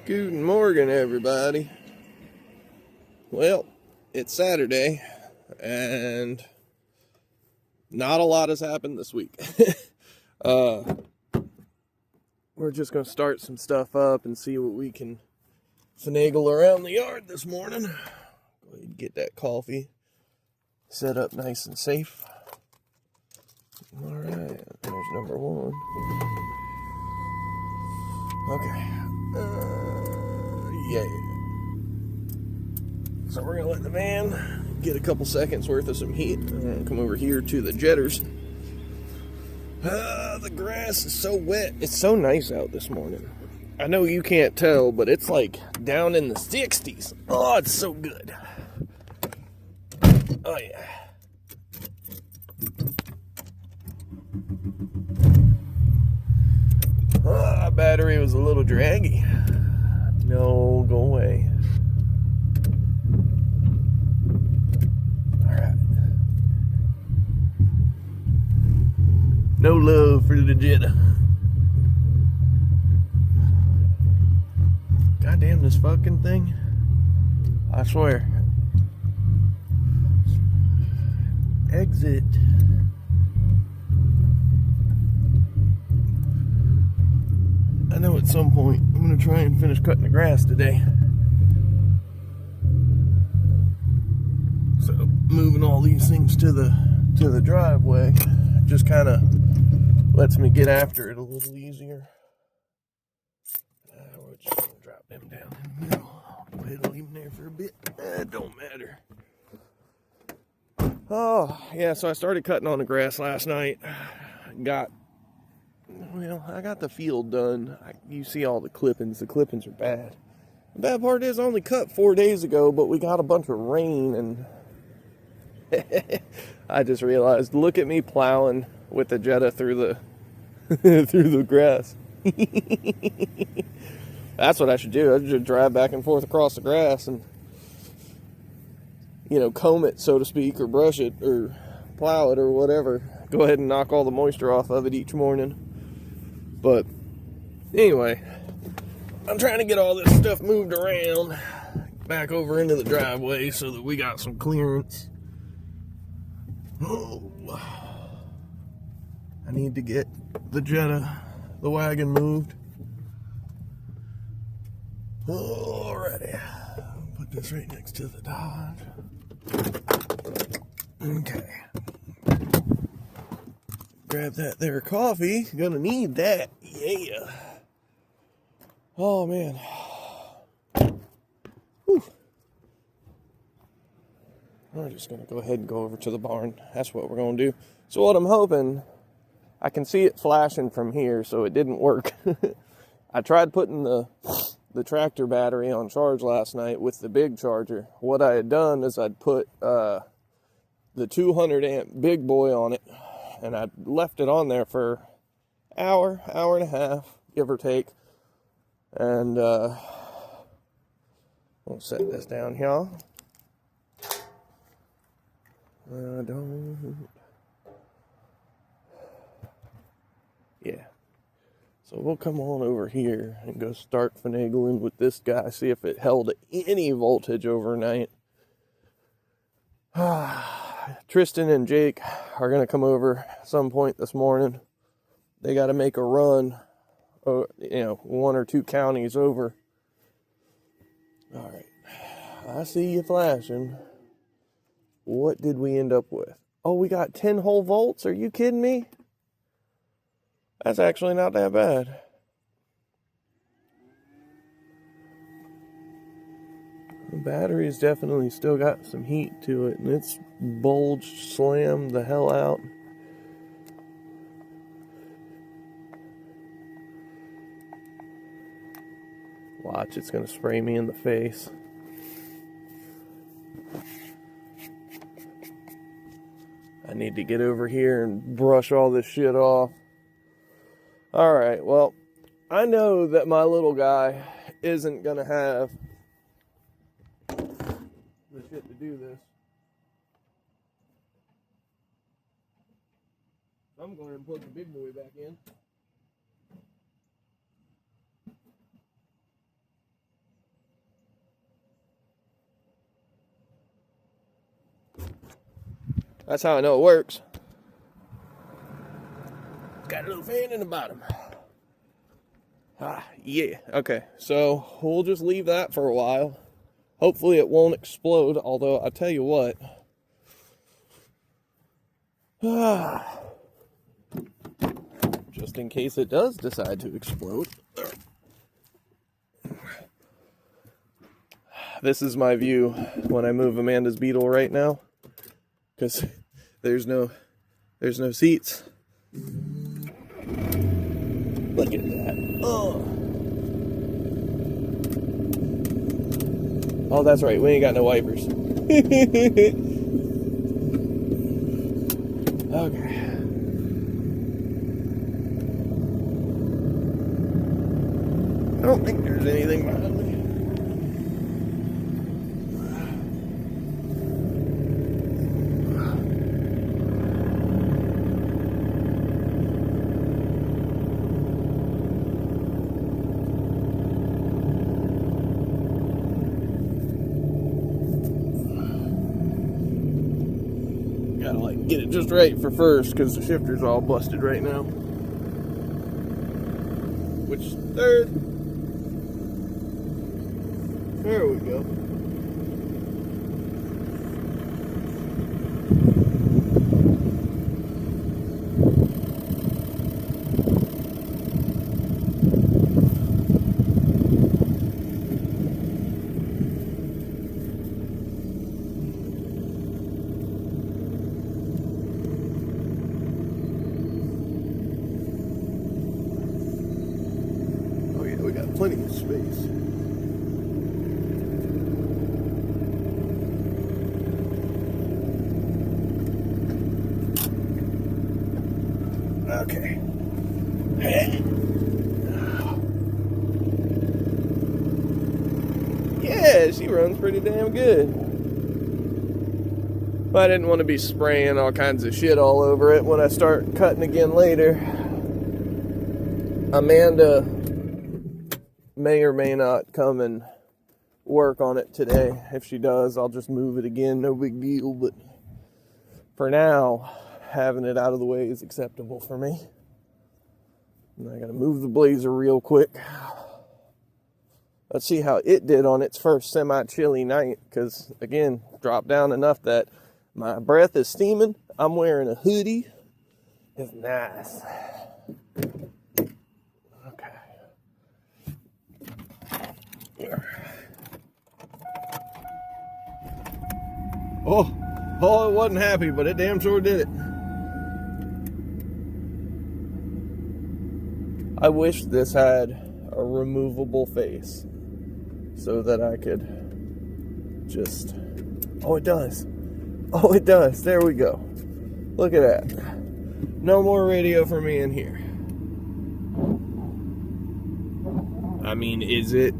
Guten Morgen, everybody. Well, it's Saturday, and not a lot has happened this week. uh, we're just going to start some stuff up and see what we can finagle around the yard this morning. Go ahead and get that coffee set up nice and safe. All right, there's number one. Okay. Yeah. So we're going to let the van get a couple seconds worth of some heat. I'm going to come over here to the jetters. The grass is so wet. It's so nice out this morning. I know you can't tell, but it's like down in the 60s. Oh, it's so good. Oh, yeah. Oh, battery was a little draggy. No, go away. Alright. No love for the Jetta. Goddamn this fucking thing. I swear. Exit. I know at some point I'm going to try and finish cutting the grass today. So moving all these things to the driveway just kind of lets me get after it a little easier. We're just going to drop them down in the middle. Go ahead and leave them there for a bit. It don't matter. Oh, yeah, so I started cutting on the grass last night. I got the field done. You see all the clippings. The clippings are bad. The bad part is I only cut 4 days ago, but we got a bunch of rain, and I just realized, look at me plowing with the Jetta through the through the grass. That's what I should do. I should drive back and forth across the grass and, comb it, so to speak, or brush it, or plow it, or whatever. Go ahead and knock all the moisture off of it each morning. But anyway, I'm trying to get all this stuff moved around back over into the driveway so that we got some clearance. Oh, I need to get the Jetta, the wagon, moved. Alrighty, put this right next to the Dodge. Okay. Grab that there coffee. Gonna need that. Yeah. Oh, man. Whew. We're just gonna go ahead and go over to the barn. That's what we're gonna do. So what I'm hoping, I can see it flashing from here, so it didn't work. I tried putting the tractor battery on charge last night with the big charger. What I had done is I'd put the 200 amp big boy on it, and I left it on there for hour and a half, give or take. And we'll set this down here. Yeah. So we'll come on over here and go start finagling with this guy, see if it held any voltage overnight. Tristan and Jake are going to come over at some point this morning. They got to make a run, 1 or 2 counties over. All right. I see you flashing. What did we end up with? Oh, we got 10 whole volts? Are you kidding me? That's actually not that bad. The battery's definitely still got some heat to it, and it's bulged, slammed the hell out. Watch, it's going to spray me in the face. I need to get over here and brush all this shit off. Alright, well, I know that my little guy isn't going to have the shit to do this. I'm going to plug the big boy back in. That's how I know it works. Got a little fan in the bottom. Yeah. Okay, so we'll just leave that for a while. Hopefully it won't explode, although I tell you what. Just in case it does decide to explode. This is my view when I move Amanda's Beetle right now, because there's no seats. Look at that. Oh, that's right. We ain't got no wipers. Okay. I don't think there's anything behind me. Gotta like get it just right for first because the shifter's all busted right now. Which third? There we go. Oh yeah, we got plenty of space. Okay. Yeah, she runs pretty damn good. But I didn't want to be spraying all kinds of shit all over it when I start cutting again later. Amanda may or may not come and work on it today. If she does, I'll just move it again, no big deal. But for now, having it out of the way is acceptable for me. And I gotta move the Blazer real quick. Let's see how it did on its first semi-chilly night, because again, dropped down enough that my breath is steaming. I'm wearing a hoodie. It's nice. Okay. Oh, it wasn't happy, but it damn sure did it. I wish this had a removable face so that I could just... Oh, it does. Oh, it does. There we go. Look at that. No more radio for me in here. I mean, is it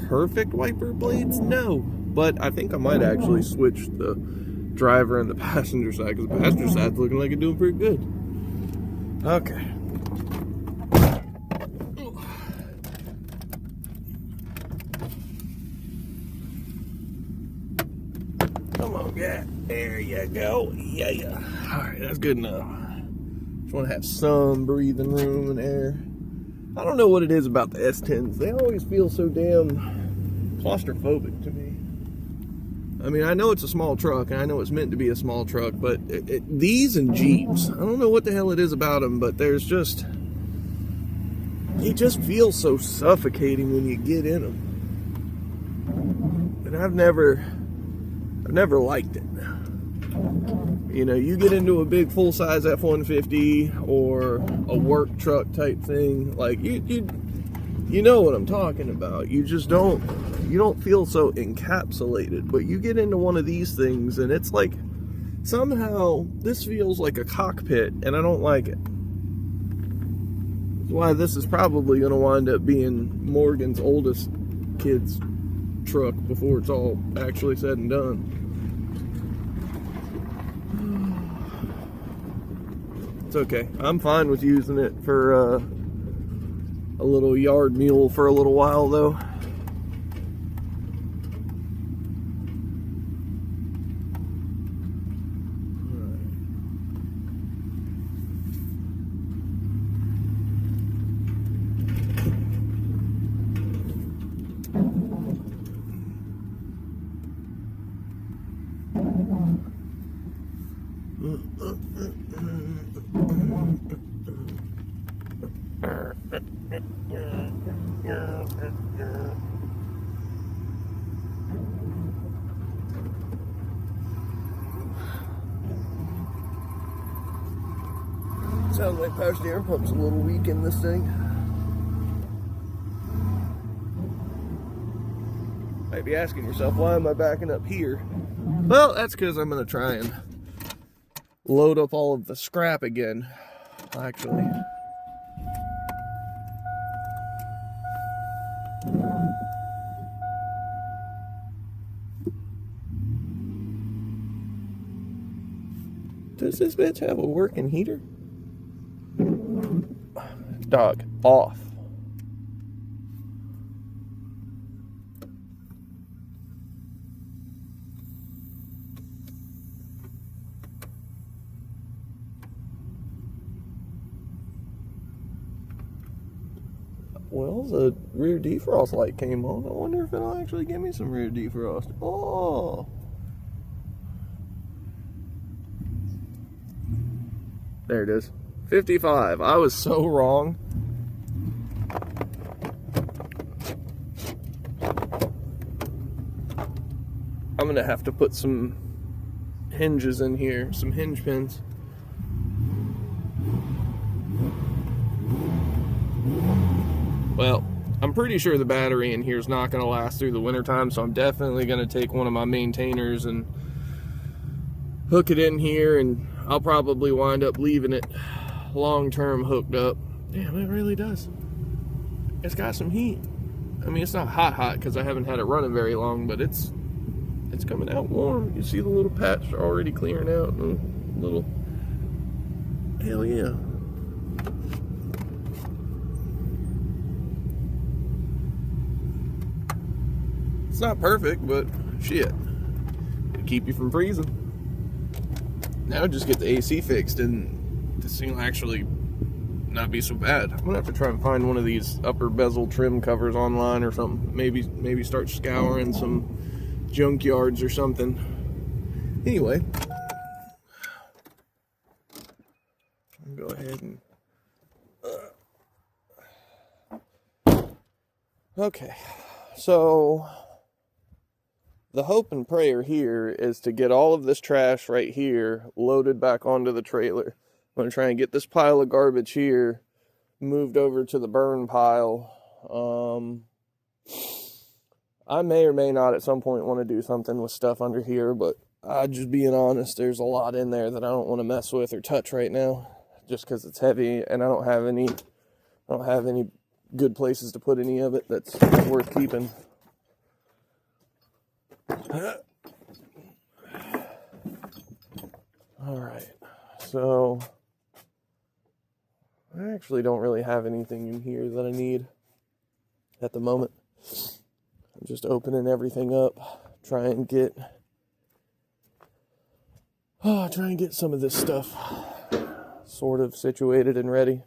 perfect wiper blades? No. But I think I might actually switch the driver and the passenger side, because the passenger side's looking like it's doing pretty good. Okay. Come on, yeah. There you go. Yeah. Alright, that's good enough. Just want to have some breathing room and air. I don't know what it is about the S10s. They always feel so damn claustrophobic to me. I mean, I know it's a small truck, and I know it's meant to be a small truck, but these and Jeeps, I don't know what the hell it is about them, but there's just... They just feel so suffocating when you get in them. And I've never liked it. You know, you get into a big full-size F-150 or a work truck type thing, like you know what I'm talking about. You just don't feel so encapsulated. But you get into one of these things and it's like somehow this feels like a cockpit, and I don't like it. That's why this is probably going to wind up being Morgan's oldest kid's truck before it's all actually said and done. It's okay. I'm fine with using it for a little yard mule for a little while, though. Sounds like power steering pump's a little weak in this thing. Might be asking yourself, why am I backing up here? Well, that's because I'm going to try and load up all of the scrap again, actually. Does this bitch have a working heater? Dog, off. Well, the rear defrost light came on. I wonder if it'll actually give me some rear defrost. Oh! There it is. 55. I was so wrong. I'm gonna have to put some hinges in here, some hinge pins. Well, I'm pretty sure the battery in here is not going to last through the wintertime, so I'm definitely going to take one of my maintainers and hook it in here, and I'll probably wind up leaving it long-term hooked up. Damn, it really does. It's got some heat. I mean, it's not hot because I haven't had it running very long, but it's coming out warm. You see the little patch already clearing out, and a little, hell yeah. It's not perfect, but shit, it'll keep you from freezing. Now just get the AC fixed and this thing will actually not be so bad. I'm gonna have to try and find one of these upper bezel trim covers online or something. Maybe start scouring some junkyards or something. Anyway, I'll go ahead and okay, so the hope and prayer here is to get all of this trash right here loaded back onto the trailer. I'm going to try and get this pile of garbage here moved over to the burn pile. I may or may not at some point want to do something with stuff under here, but just being honest, there's a lot in there that I don't want to mess with or touch right now, just because it's heavy and I don't have any good places to put any of it that's worth keeping. Alright, so I actually don't really have anything in here that I need at the moment. I'm just opening everything up, try and get some of this stuff sort of situated and ready.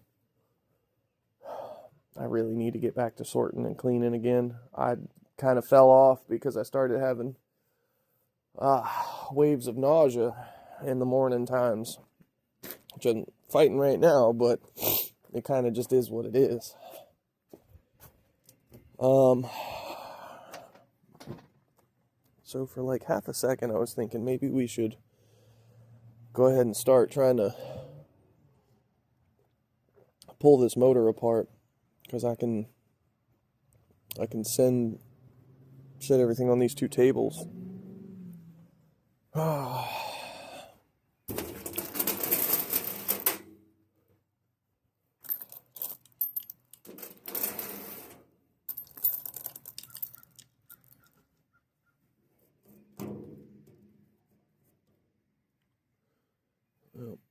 I really need to get back to sorting and cleaning again. I kind of fell off because I started having waves of nausea in the morning times, which I'm fighting right now, but it kind of just is what it is. So for like half a second I was thinking maybe we should go ahead and start trying to pull this motor apart, because I can set everything on these two tables.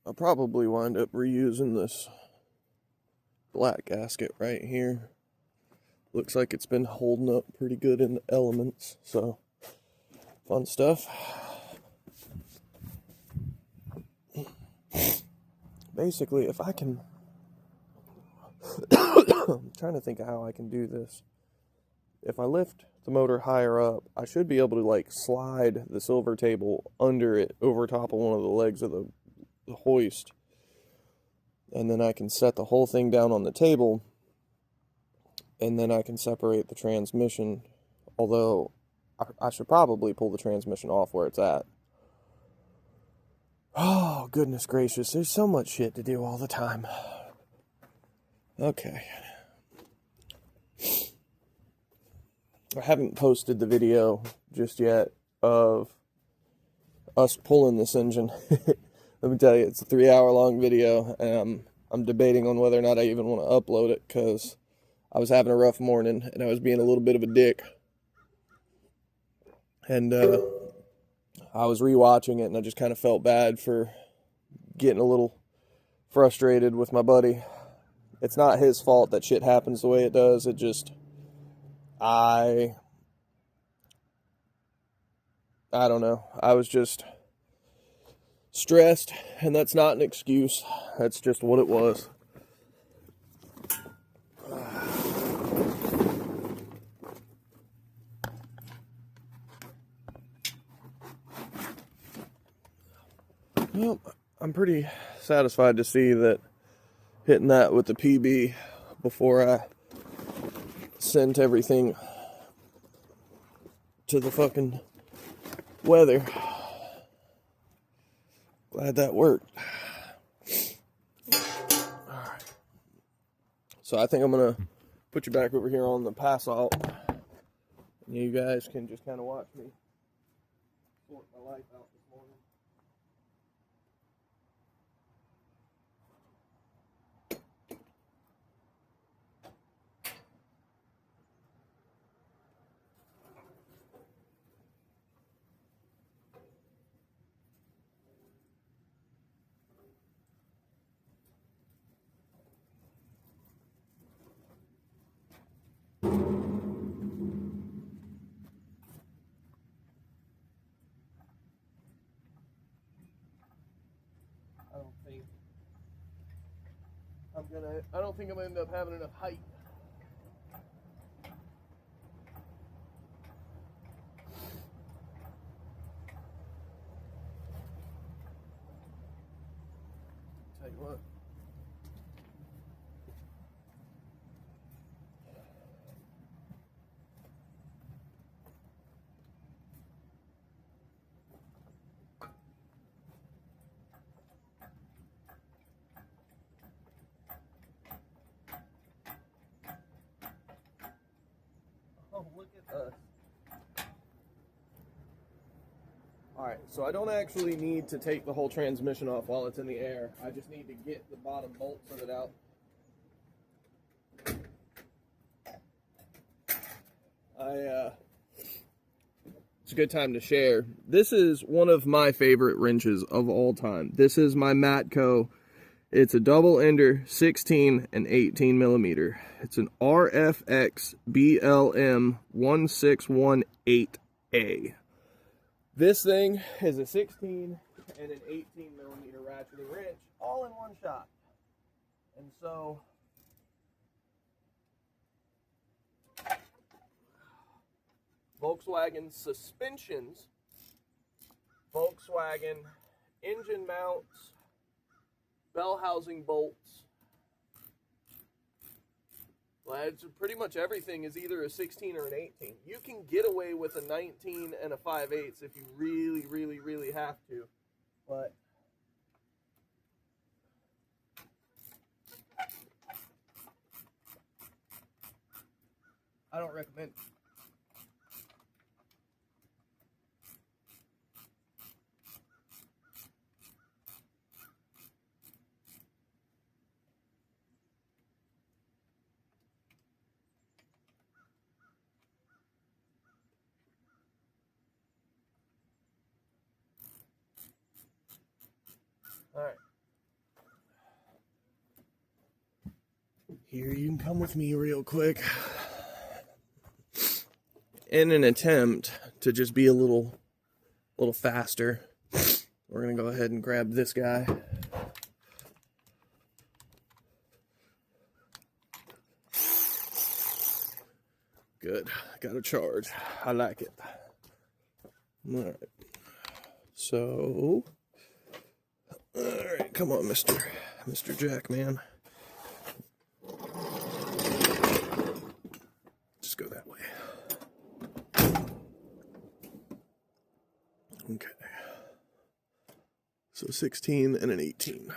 I'll probably wind up reusing this black gasket right here. Looks like it's been holding up pretty good in the elements, so fun stuff. Basically, if I can I'm trying to think of how I can do this. If I lift the motor higher up, I should be able to like slide the silver table under it over top of one of the legs of the the hoist, and then I can set the whole thing down on the table, and then I can separate the transmission, although I should probably pull the transmission off where it's at. Oh, goodness gracious, there's so much shit to do all the time. Okay. I haven't posted the video just yet of us pulling this engine. Let me tell you, it's a 3-hour-long video, and I'm debating on whether or not I even want to upload it, because I was having a rough morning, and I was being a little bit of a dick. And I was rewatching it, and I just kind of felt bad for getting a little frustrated with my buddy. It's not his fault that shit happens the way it does. It just, I don't know. I was just stressed, and that's not an excuse. That's just what it was. Well, I'm pretty satisfied to see that hitting that with the PB before I sent everything to the fucking weather. Glad that worked. Alright. So I think I'm going to put you back over here on the pass out. And you guys can just kind of watch me sort my life out this morning. I don't think I'm gonna end up having enough height. Tell you what. Oh, look at us. Alright, so I don't actually need to take the whole transmission off while it's in the air. I just need to get the bottom bolts of it out. It's a good time to share. This is one of my favorite wrenches of all time. This is my Matco. It's a double ender, 16 and 18 millimeter. It's an RFX BLM 1618A. This thing is a 16 and an 18 millimeter ratcheting wrench, all in one shot. And so, Volkswagen suspensions, Volkswagen engine mounts, bell housing bolts. Well, it's pretty much everything is either a 16 or an 18. You can get away with a 19 and a 5/8 if you really, really, really have to. But I don't recommend it. All right. Here, you can come with me real quick. In an attempt to just be a little faster, we're gonna go ahead and grab this guy. Good. Got a charge. I like it. All right. So All right, come on, Mr. Jack, man. Just go that way. Okay. So 16 and an 18.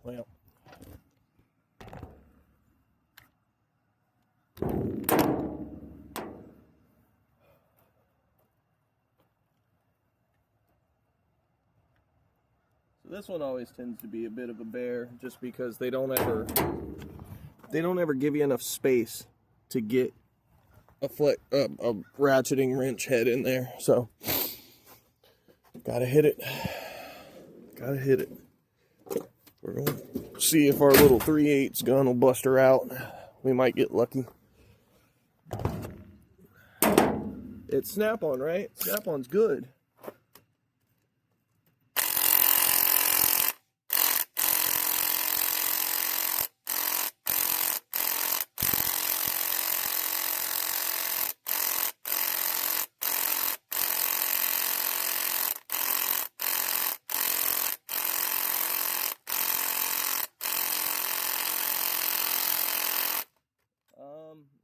Well. So this one always tends to be a bit of a bear just because they don't ever give you enough space to get a ratcheting wrench head in there. So gotta hit it. We're going to see if our little 3/8 gun will bust her out. We might get lucky. It's snap-on, right? Snap-on's good.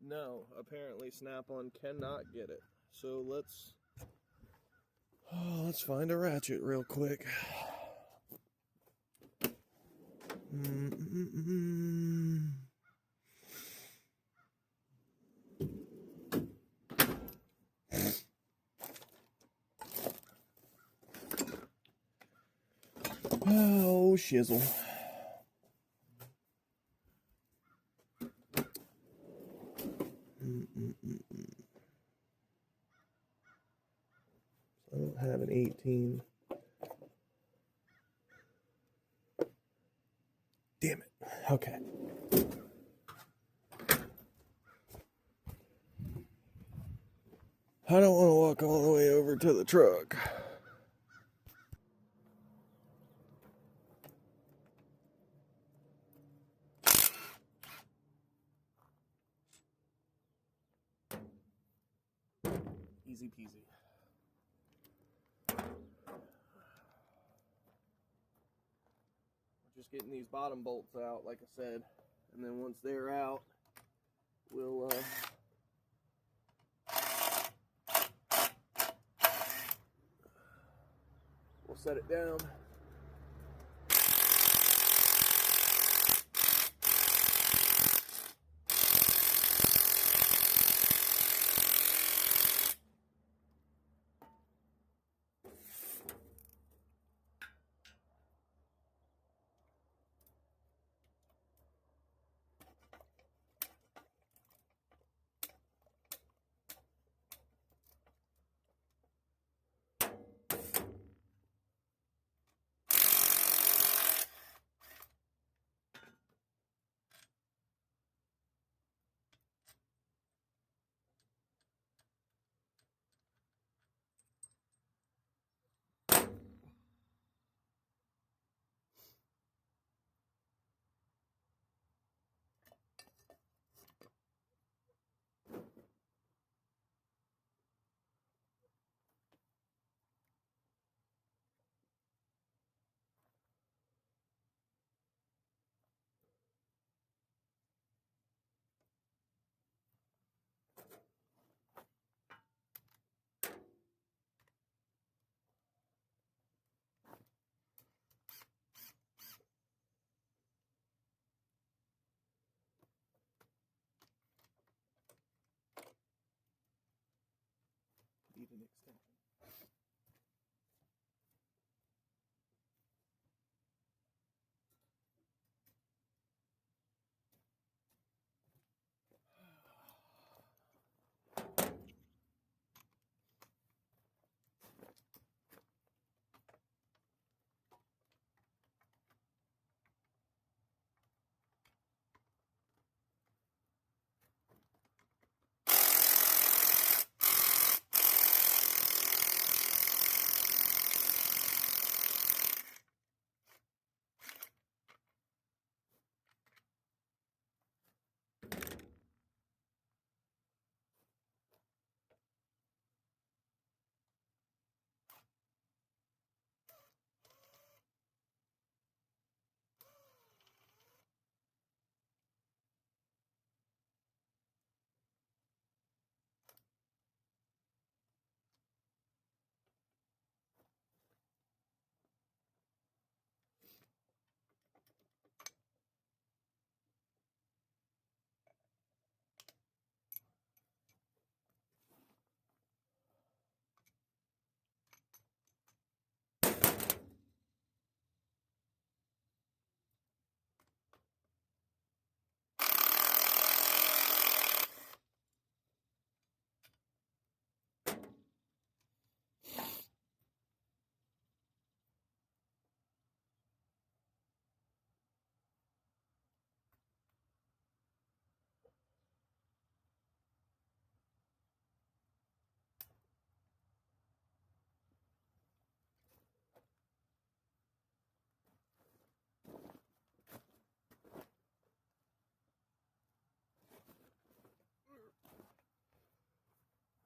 No, apparently Snap-on cannot get it. So let's find a ratchet real quick. Oh, shizzle. I don't have an 18. Damn it. Okay. I don't want to walk all the way over to the truck. Easy peasy. Just getting these bottom bolts out, like I said, and then once they're out, we'll set it down. Need an extension.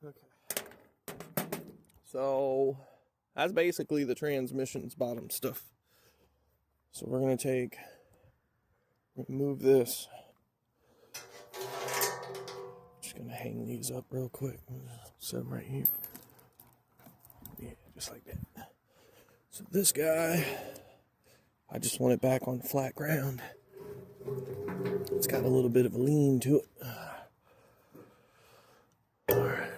Okay. So that's basically the transmission's bottom stuff. So we're going to move this. Just going to hang these up real quick. Set them right here. Yeah, just like that. So this guy, I just want it back on flat ground. It's got a little bit of a lean to it. All right.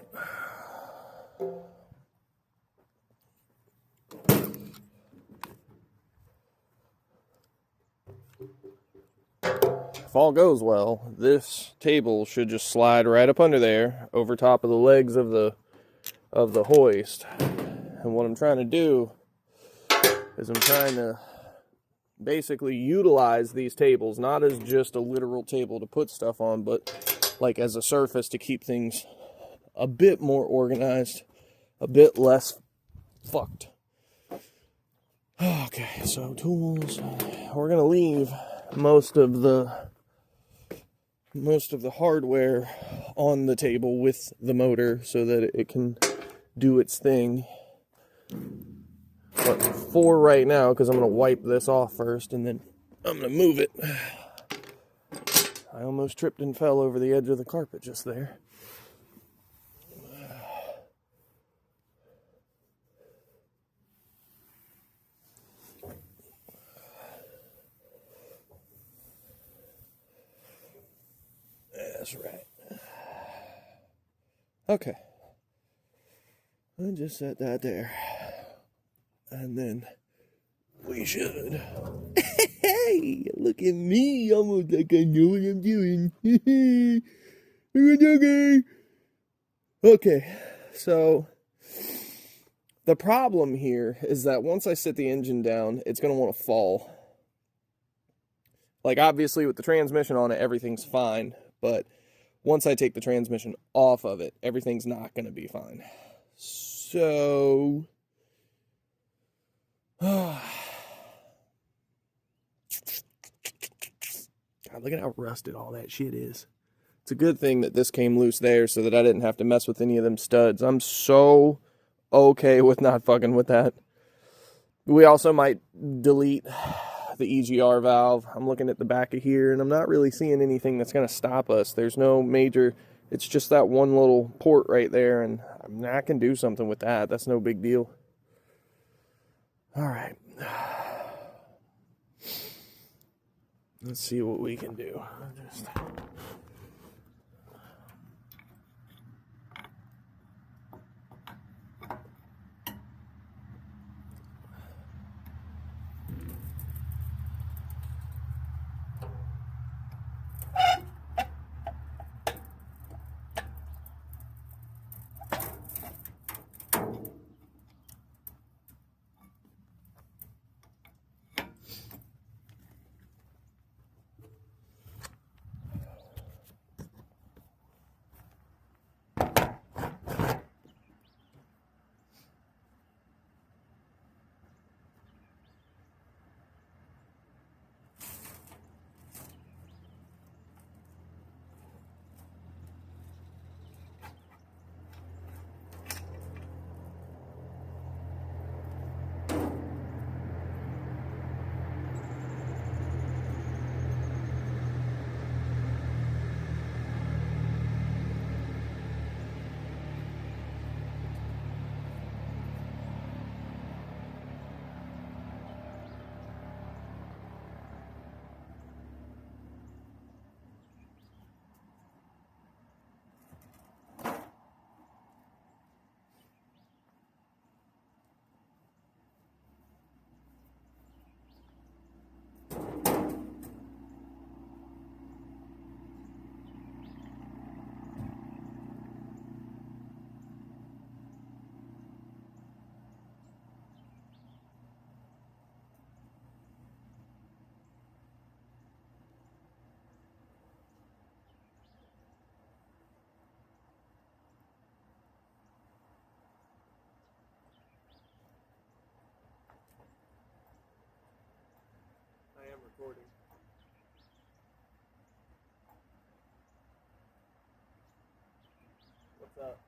If all goes well, this table should just slide right up under there, over top of the legs of the hoist. And what I'm trying to do is I'm trying to basically utilize these tables, not as just a literal table to put stuff on, but like as a surface to keep things a bit more organized, a bit less fucked. Okay, so tools. We're gonna leave most of the hardware on the table with the motor so that it can do its thing. But for right now, because I'm going to wipe this off first and then I'm going to move it. I almost tripped and fell over the edge of the carpet just there. That's right. Okay. I just set that there. And then we should. Hey, look at me. Almost like I know what I'm doing. Okay, so the problem here is that once I sit the engine down, it's going to want to fall. Like, obviously, with the transmission on it, everything's fine. But once I take the transmission off of it, everything's not going to be fine. So God, look at how rusted all that shit is. It's a good thing that this came loose there so that I didn't have to mess with any of them studs. I'm so okay with not fucking with that. We also might delete the EGR valve. I'm looking at the back of here, and I'm not really seeing anything that's going to stop us. There's no major... It's just that one little port right there, and I can do something with that. That's no big deal. All right. Let's see what we can do. I am recording. What's up?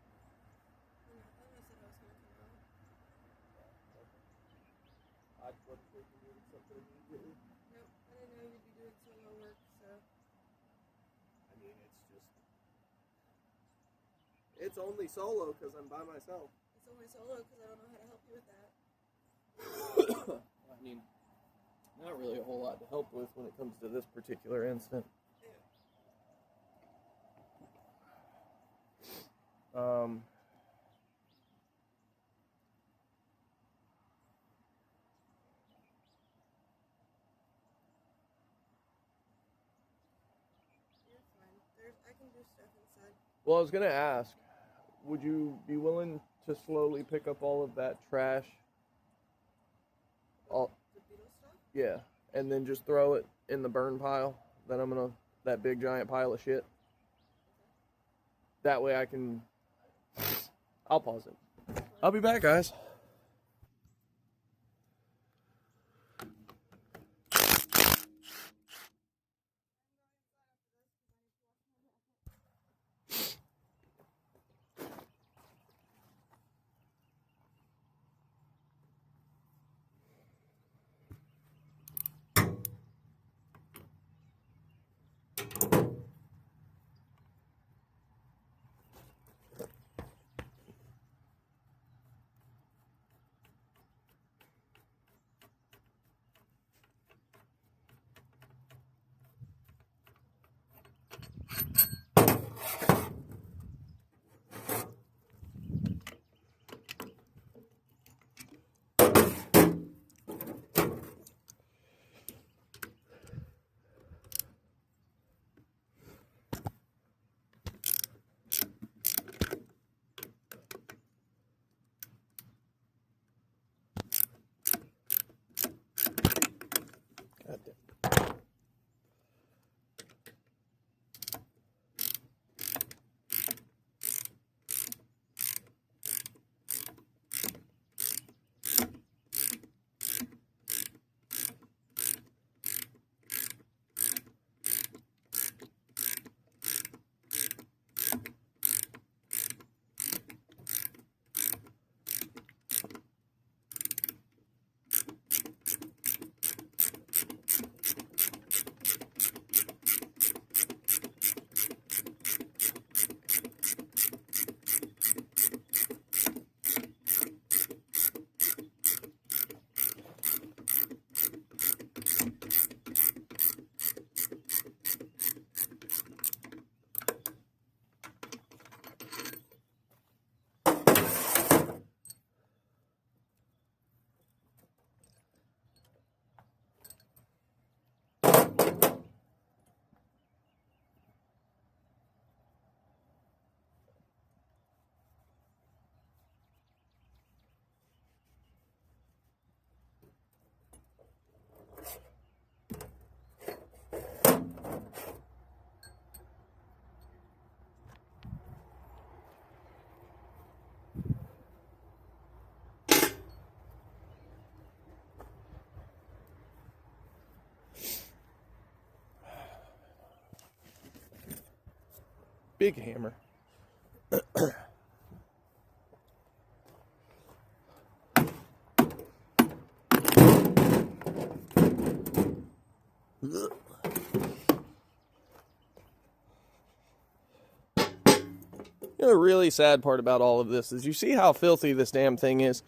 wasn't thinking you did something immediately. Nope, I didn't know you'd be doing solo work, so. I mean, it's only solo because I'm by myself. It's only solo because I don't know how to help you with that. I mean, not really a whole lot to help with when it comes to this particular incident. Yeah. I can do stuff inside. Well, I was going to ask, would you be willing to slowly pick up all of that trash? The beetle stuff? Yeah, and then just throw it in the burn pile. Then that big giant pile of shit. Okay. That way I'll pause it. I'll be back, guys. God damn. Big hammer. You know, the really sad part about all of this is you see how filthy this damn thing is.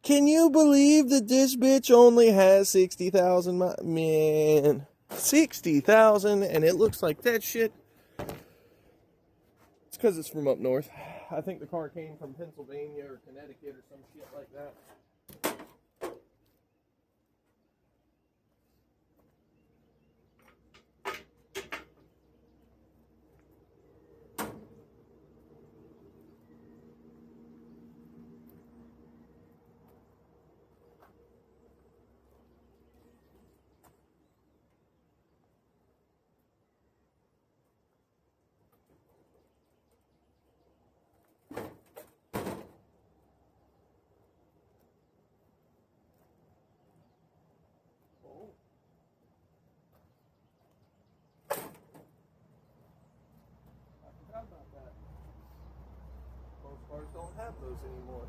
Can you believe that this bitch only has 60,000 miles? Man, 60,000, and it looks like that shit. It's because it's from up north. I think the car came from Pennsylvania or Connecticut or some shit like that. About that. Most cars don't have those anymore.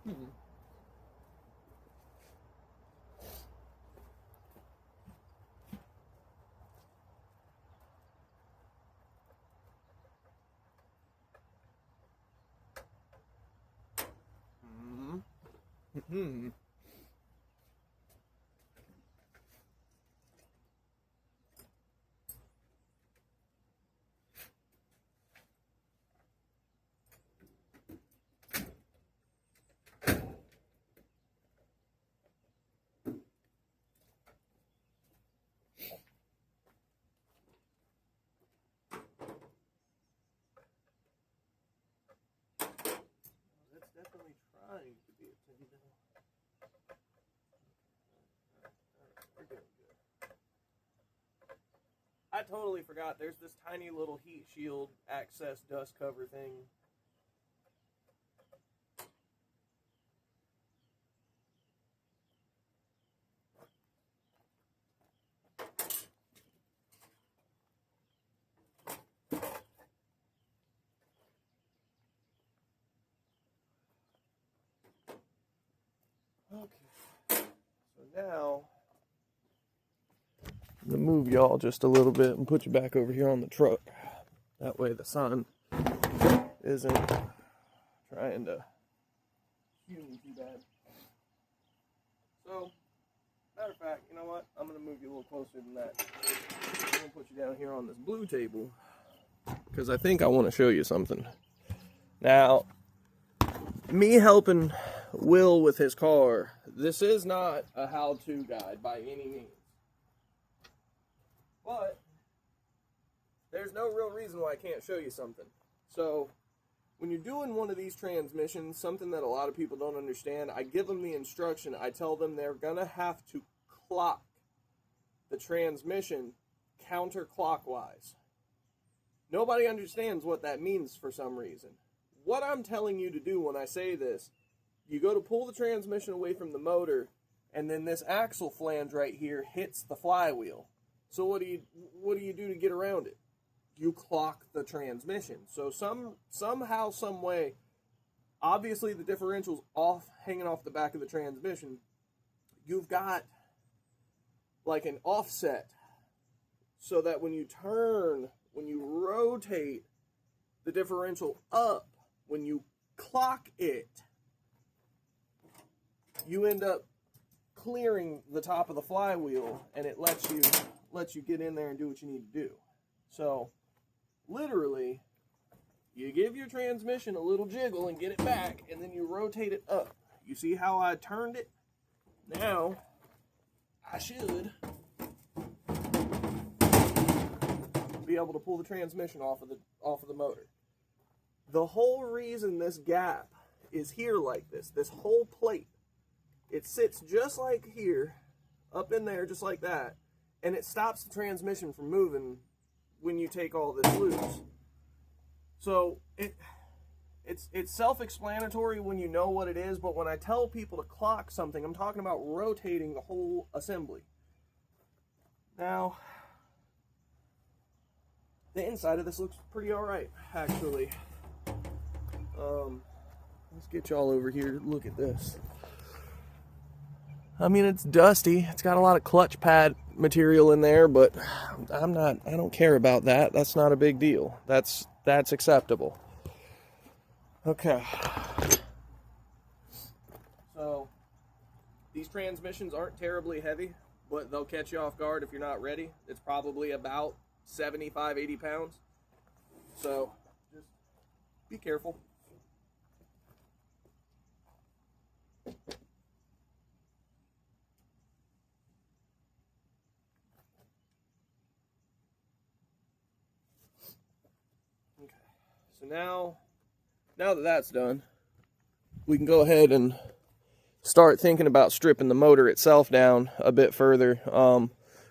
Hmm. That's definitely trying to be a tendon. We're doing good. I totally forgot. There's this tiny little heat shield access dust cover thing. Okay. So now I'm gonna move y'all just a little bit and put you back over here on the truck. That way the sun isn't trying to shoot me too bad. So, matter of fact, you know what? I'm gonna move you a little closer than that. I'm gonna put you down here on this blue table because I think I want to show you something. Now, me helping Will with his car, this is not a how-to guide by any means. But there's no real reason why I can't show you something. So when you're doing one of these transmissions, something that a lot of people don't understand, I give them the instruction. I tell them they're going to have to clock the transmission counterclockwise. Nobody understands what that means for some reason. What I'm telling you to do when I say this, you go to pull the transmission away from the motor, and then this axle flange right here hits the flywheel. So what do you do to get around it? You clock the transmission. So somehow, some way, obviously the differential's off, hanging off the back of the transmission. You've got like an offset so that when you turn, when you rotate the differential up, when you clock it, you end up clearing the top of the flywheel, and it lets you get in there and do what you need to do. So literally, you give your transmission a little jiggle and get it back, and then you rotate it up. You see how I turned it? Now I should be able to pull the transmission off of the motor. The whole reason this gap is here like this whole plate, it sits just like here, up in there just like that, and it stops the transmission from moving when you take all this loose. So it's self-explanatory when you know what it is, but when I tell people to clock something, I'm talking about rotating the whole assembly. Now, the inside of this looks pretty alright, actually. Let's get y'all over here to look at this. I mean, it's dusty. It's got a lot of clutch pad material in there, but I don't care about that. That's not a big deal. That's acceptable. Okay. So, these transmissions aren't terribly heavy, but they'll catch you off guard if you're not ready. It's probably about 75, 80 pounds. So, just be careful. So now that that's done, we can go ahead and start thinking about stripping the motor itself down a bit further.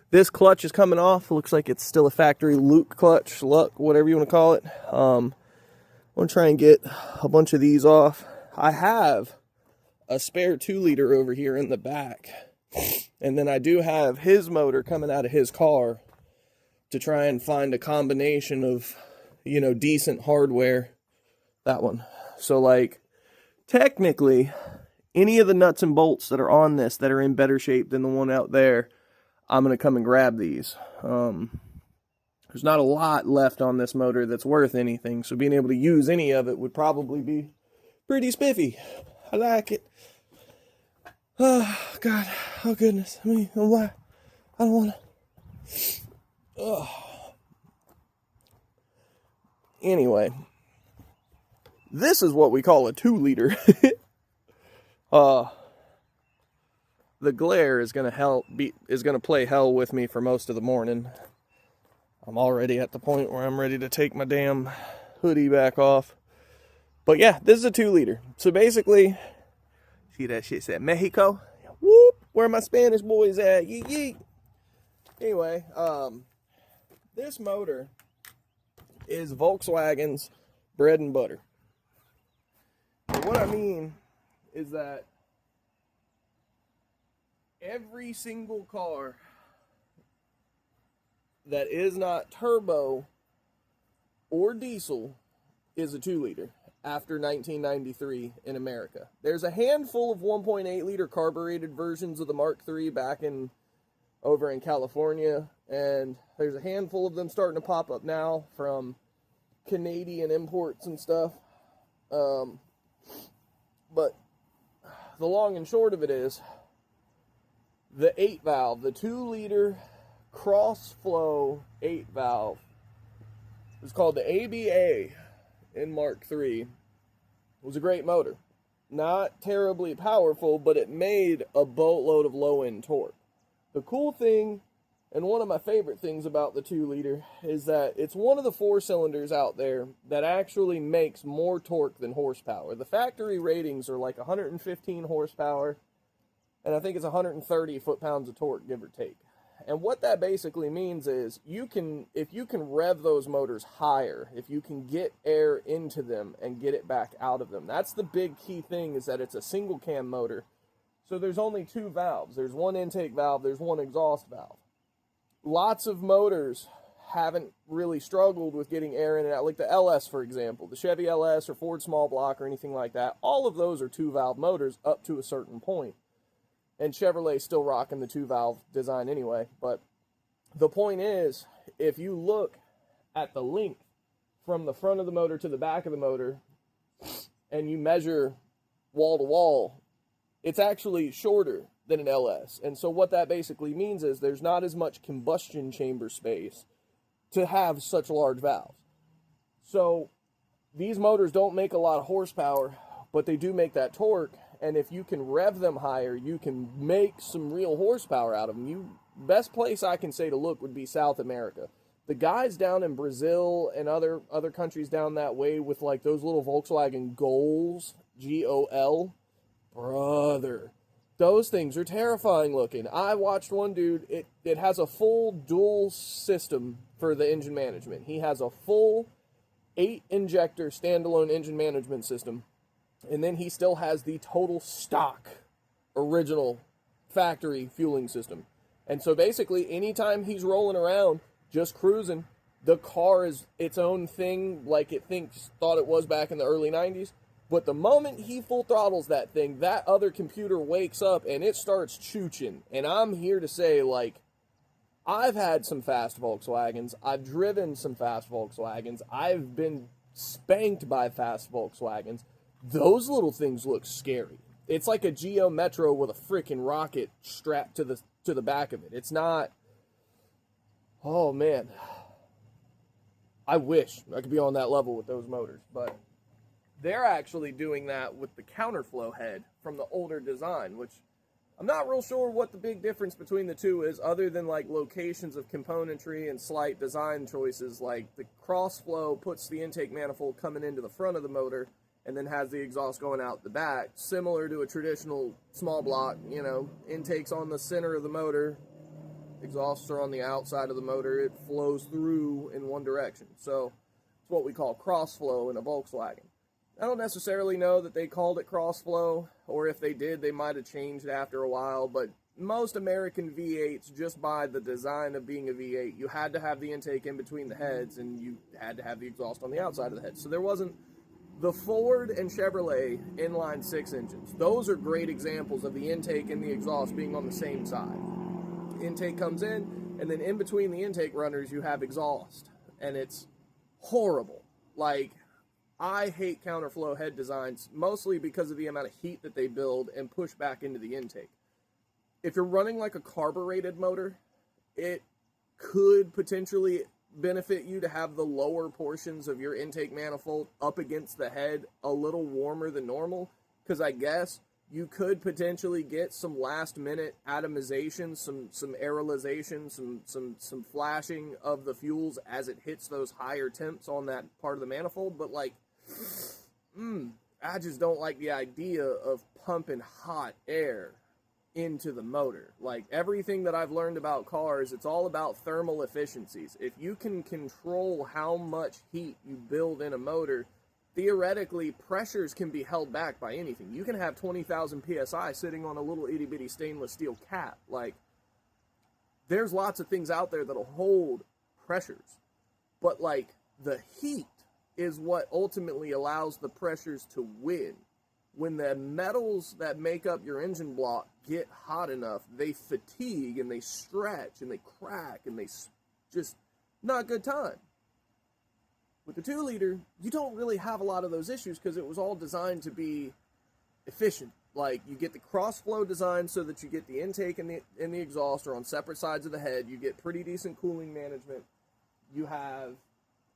This clutch is coming off. Looks like it's still a factory Luke clutch, Luck, whatever you want to call it. I'm going to try and get a bunch of these off. I have a spare 2-liter over here in the back. And then I do have his motor coming out of his car to try and find a combination of, you know, decent hardware. That one. So, like, technically, any of the nuts and bolts that are on this that are in better shape than the one out there, I'm going to come and grab these. There's not a lot left on this motor that's worth anything, so being able to use any of it would probably be pretty spiffy. I like it. Oh, God. Oh, goodness. I mean, I don't want to... Oh. Anyway, this is what we call a 2-liter. The glare is gonna play hell with me for most of the morning. I'm already at the point where I'm ready to take my damn hoodie back off. But yeah, this is a 2-liter. So basically, see that shit said Mexico? Whoop! Where my Spanish boys at? Yeet yeet. Anyway, this motor is Volkswagen's bread and butter. And what I mean is that every single car that is not turbo or diesel is a 2-liter after 1993 in America. There's a handful of 1.8-liter carbureted versions of the Mark III over in California, and there's a handful of them starting to pop up now from Canadian imports and stuff. But the long and short of it is, the 8-valve, the 2-liter cross-flow 8-valve, is called the ABA in Mark III. It was a great motor. Not terribly powerful, but it made a boatload of low-end torque. The cool thing, and one of my favorite things about the 2-liter, is that it's one of the 4 cylinders out there that actually makes more torque than horsepower. The factory ratings are like 115 horsepower, and I think it's 130 foot-pounds of torque, give or take. And what that basically means is, if you can rev those motors higher, if you can get air into them and get it back out of them, that's the big key thing, is that it's a single cam motor. So there's only 2 valves. There's one intake valve, there's one exhaust valve. Lots of motors haven't really struggled with getting air in and out, like the LS, for example. The Chevy LS or Ford small block or anything like that, all of those are 2-valve motors up to a certain point. And Chevrolet's still rocking the 2-valve design anyway. But the point is, if you look at the length from the front of the motor to the back of the motor, and you measure wall to wall, it's actually shorter than an LS. And so what that basically means is there's not as much combustion chamber space to have such large valves. So these motors don't make a lot of horsepower, but they do make that torque. And if you can rev them higher, you can make some real horsepower out of them. Best place I can say to look would be South America. The guys down in Brazil and other countries down that way with like those little Volkswagen Gols, G-O-L, brother, those things are terrifying looking. I watched one dude, it has a full dual system for the engine management. He has a full 8-injector standalone engine management system. And then he still has the total stock, original, factory fueling system. And so basically, anytime he's rolling around, just cruising, the car is its own thing, like it thought it was back in the early 90s. But the moment he full throttles that thing, that other computer wakes up and it starts chooching. And I'm here to say, like, I've had some fast Volkswagens. I've driven some fast Volkswagens. I've been spanked by fast Volkswagens. Those little things look scary. It's like a Geo Metro with a freaking rocket strapped to the back of it. It's not... Oh, man. I wish I could be on that level with those motors. But they're actually doing that with the counterflow head from the older design, which I'm not real sure what the big difference between the two is, other than like locations of componentry and slight design choices. Like the crossflow puts the intake manifold coming into the front of the motor, and then has the exhaust going out the back, similar to a traditional small block, intakes on the center of the motor, exhausts are on the outside of the motor, it flows through in one direction. So it's what we call crossflow in a Volkswagen. I don't necessarily know that they called it crossflow, or if they did, they might have changed after a while, but most American V8s, just by the design of being a V8, you had to have the intake in between the heads, and you had to have the exhaust on the outside of the head. So there wasn't the Ford and Chevrolet inline six engines, those are great examples of the intake and the exhaust being on the same side. Intake comes in, and then in between the intake runners, you have exhaust, and it's horrible. Like, I hate counterflow head designs, mostly because of the amount of heat that they build and push back into the intake. If you're running like a carbureted motor, it could potentially benefit you to have the lower portions of your intake manifold up against the head a little warmer than normal, because I guess you could potentially get some last minute atomization, some aerolization, some flashing of the fuels as it hits those higher temps on that part of the manifold. But like, I just don't like the idea of pumping hot air into the motor. Like, everything that I've learned about cars, it's all about thermal efficiencies. If you can control how much heat you build in a motor, theoretically pressures can be held back by anything. You can have 20,000 psi sitting on a little itty bitty stainless steel cap. Like, there's lots of things out there that'll hold pressures, but like, the heat is what ultimately allows the pressures to win. When the metals that make up your engine block get hot enough, they fatigue and they stretch and they crack and they just, not good time. With the 2-liter, you don't really have a lot of those issues because it was all designed to be efficient. Like, you get the cross-flow design so that you get the intake and the exhaust are on separate sides of the head. You get pretty decent cooling management. You have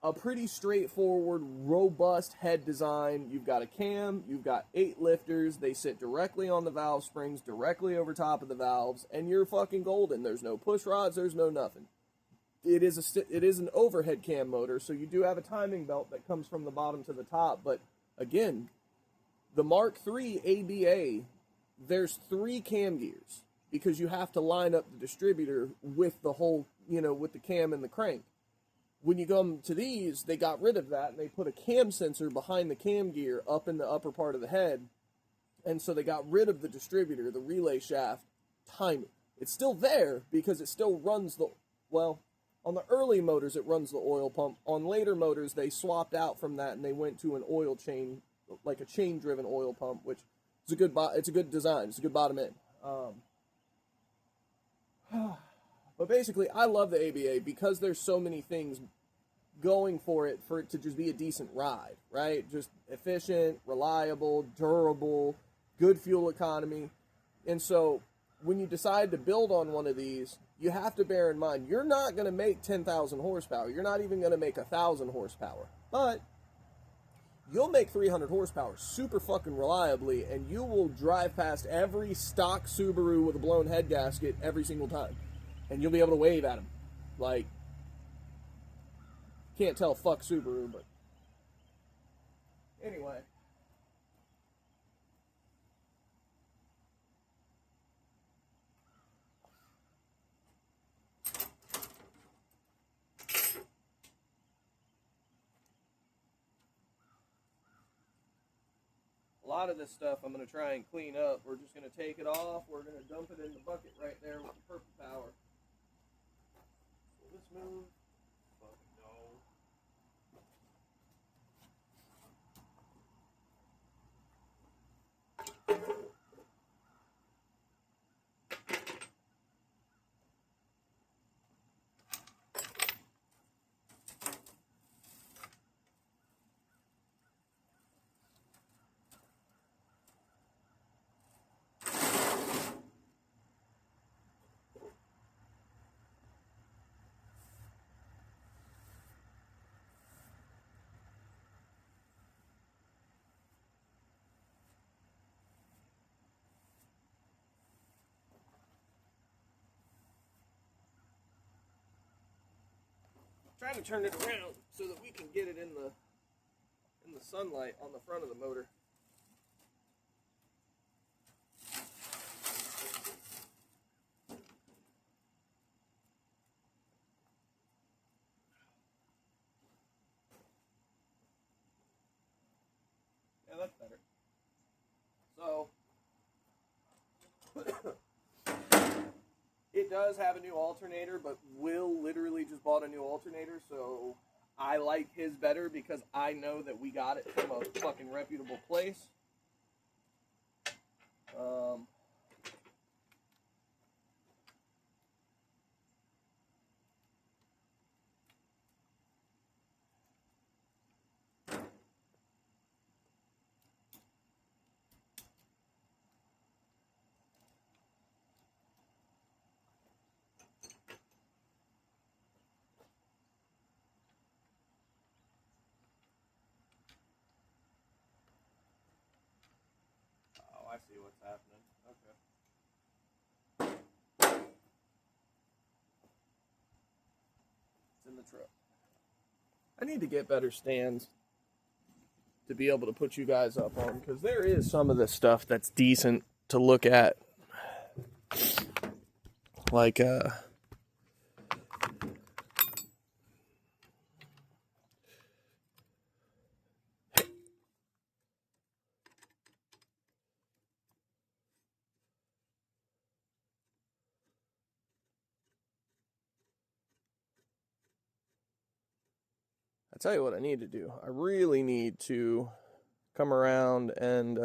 a pretty straightforward, robust head design. You've got a cam, you've got 8 lifters, they sit directly on the valve springs, directly over top of the valves, and you're fucking golden. There's no push rods, there's no nothing. It is an overhead cam motor, so you do have a timing belt that comes from the bottom to the top, but again, the Mark III ABA, there's 3 cam gears, because you have to line up the distributor with the whole, with the cam and the crank. When you come to these, they got rid of that, and they put a cam sensor behind the cam gear up in the upper part of the head, and so they got rid of the distributor, the relay shaft, timing. It's still there, because it still runs on the early motors, it runs the oil pump. On later motors, they swapped out from that, and they went to an oil chain, like a chain-driven oil pump, which is it's a good design. It's a good bottom end. But basically, I love the ABA because there's so many things going for it to just be a decent ride, right? Just efficient, reliable, durable, good fuel economy. And so when you decide to build on one of these, you have to bear in mind, you're not going to make 10,000 horsepower. You're not even going to make 1,000 horsepower. But you'll make 300 horsepower super fucking reliably, and you will drive past every stock Subaru with a blown head gasket every single time. And you'll be able to wave at them. Like, can't tell fuck Subaru, but anyway. A lot of this stuff I'm going to try and clean up. We're just going to take it off. We're going to dump it in the bucket right there with the purple power. Will this move? Fuck no. Trying to turn it around so that we can get it in the sunlight on the front of the motor. Yeah, that's better. So it does have a new alternator, but Will literally just bought a new alternator, so I like his better because I know that we got it from a fucking reputable place. Oh, I see what's happening. Okay. It's in the truck. I need to get better stands to be able to put you guys up on, because there is some of this stuff that's decent to look at. Like, I tell you what I need to do. I really need to come around and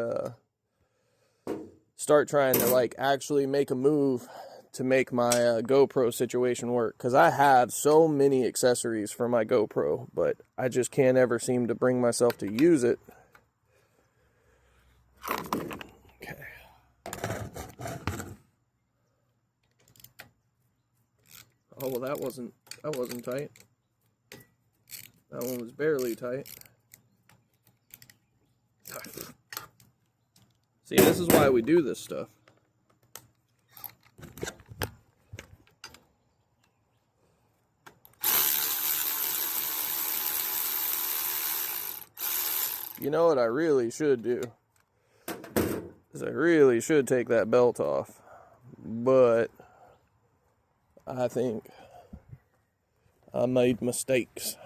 start trying to like actually make a move to make my GoPro situation work, because I have so many accessories for my GoPro, but I just can't ever seem to bring myself to use it. Okay. Oh, well, that wasn't tight. That one was barely tight. See, this is why we do this stuff. You know what I really should do? Is I really should take that belt off. But I think I made mistakes.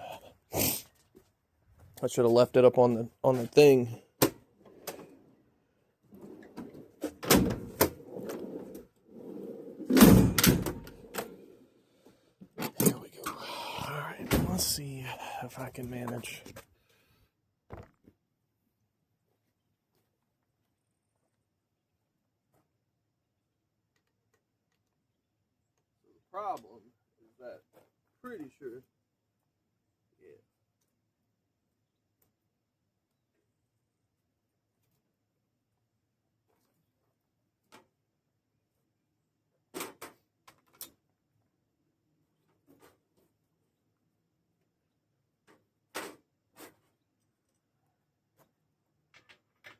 I should have left it up on the thing. There we go. All right, let's see if I can manage. So the problem is that I'm pretty sure. Yeah.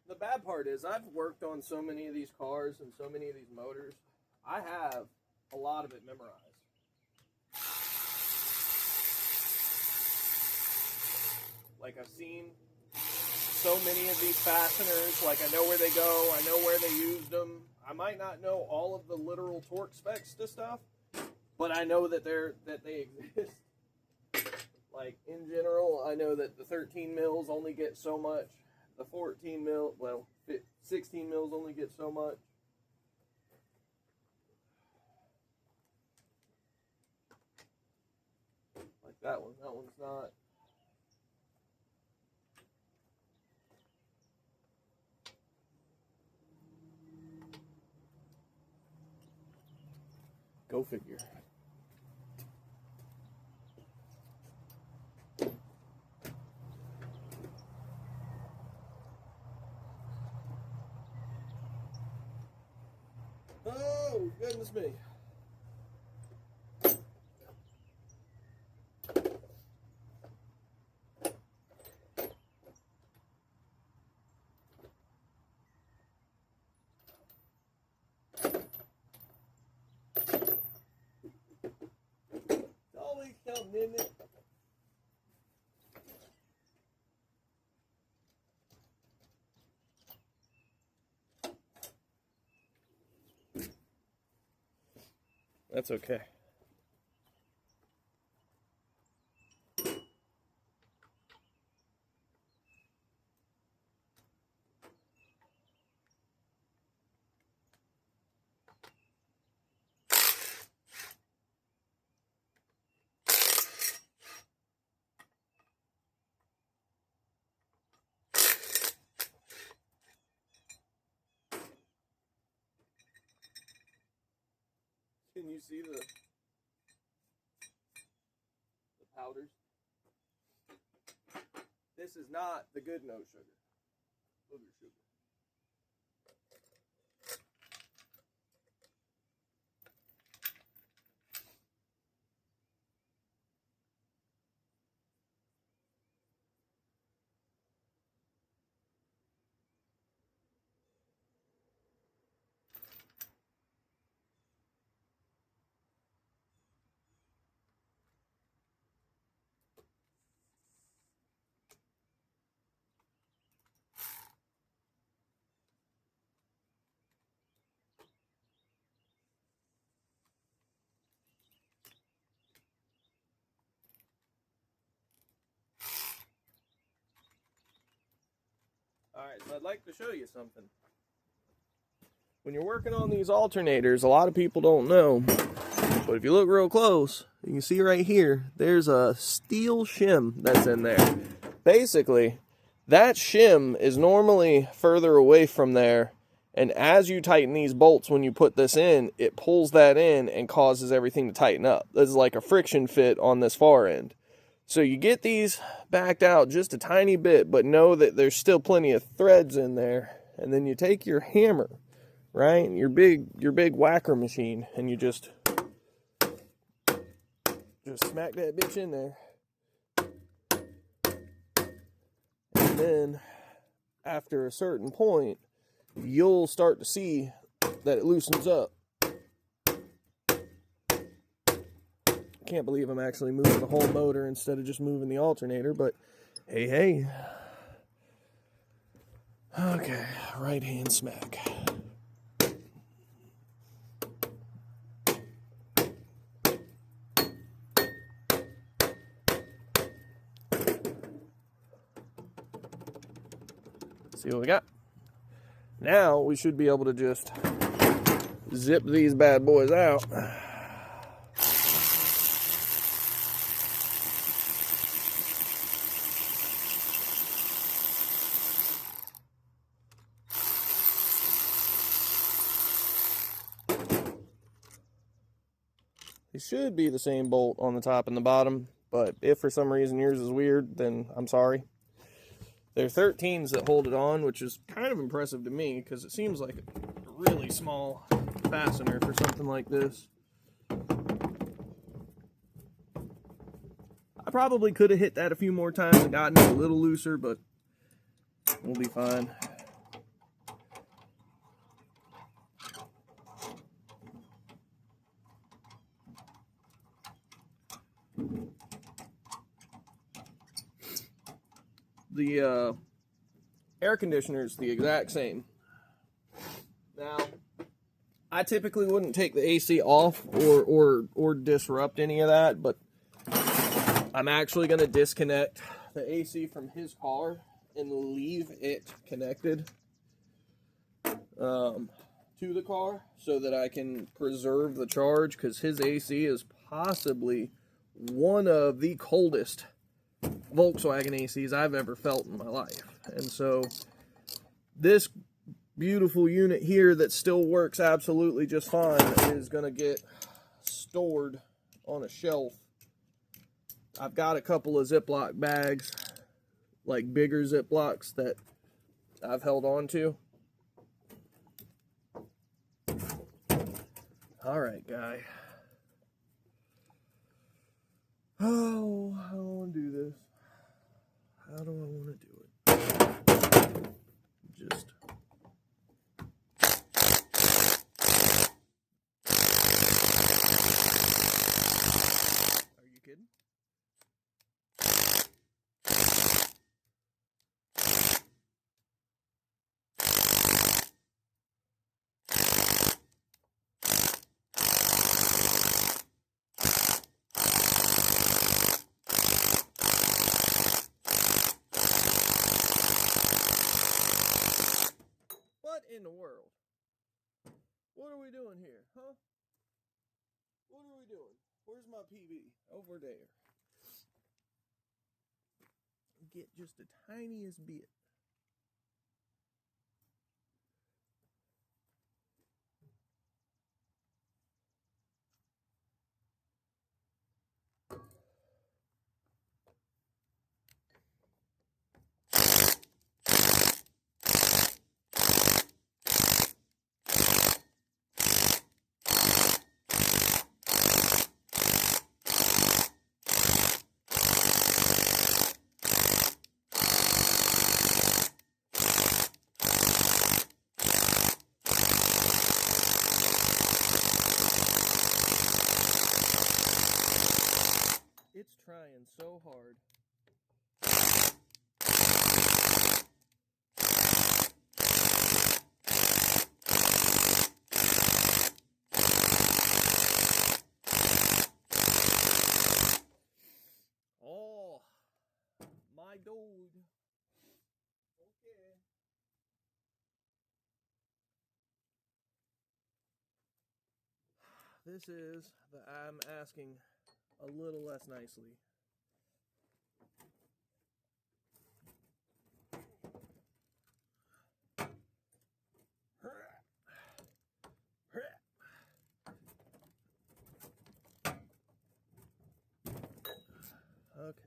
The bad part is I've worked on so many of these cars and so many of these motors. I have a lot of it memorized. Like, I've seen so many of these fasteners. Like, I know where they go. I know where they used them. I might not know all of the literal torque specs to stuff, but I know that they exist. Like, in general, I know that the 13 mils only get so much. The 14 mil, well, 16 mils only get so much. Like that one's not. Go figure. Oh, goodness me. It's always something, isn't it? That's okay. you see the powders? This is not the good no sugar. Booger sugar. Alright, so I'd like to show you something. When you're working on these alternators, a lot of people don't know, but if you look real close, you can see right here, there's a steel shim that's in there. Basically, that shim is normally further away from there, and as you tighten these bolts when you put this in, it pulls that in and causes everything to tighten up. This is like a friction fit on this far end. So you get these backed out just a tiny bit, but know that there's still plenty of threads in there. And then you take your hammer, right? Your big whacker machine, and you just smack that bitch in there. And then after a certain point, you'll start to see that it loosens up. Can't believe I'm actually moving the whole motor instead of just moving the alternator, but hey. Okay, right hand smack. See what we got? Now we should be able to just zip these bad boys out. It should be the same bolt on the top and the bottom, but if for some reason yours is weird, then I'm sorry. They're 13s that hold it on, which is kind of impressive to me because it seems like a really small fastener for something like this. I probably could have hit that a few more times and gotten it a little looser, but we'll be fine. The air conditioner is the exact same. Now, I typically wouldn't take the AC off or disrupt any of that, but I'm actually going to disconnect the AC from his car and leave it connected to the car so that I can preserve the charge, because his AC is possibly one of the coldest Volkswagen ACs I've ever felt in my life. And so this beautiful unit here that still works absolutely just fine is going to get stored on a shelf. I've got a couple of Ziploc bags, like bigger Ziplocs, that I've held on to. All right, guy. Oh, how do I want to do this? How do I want to do it? Just... Are you kidding? What in the world? What are we doing here, huh? What are we doing? Where's my PB? Over there. Get just the tiniest bit. trying so hard. Oh, my dude. Okay. This is the I'm asking a little less nicely. Okay.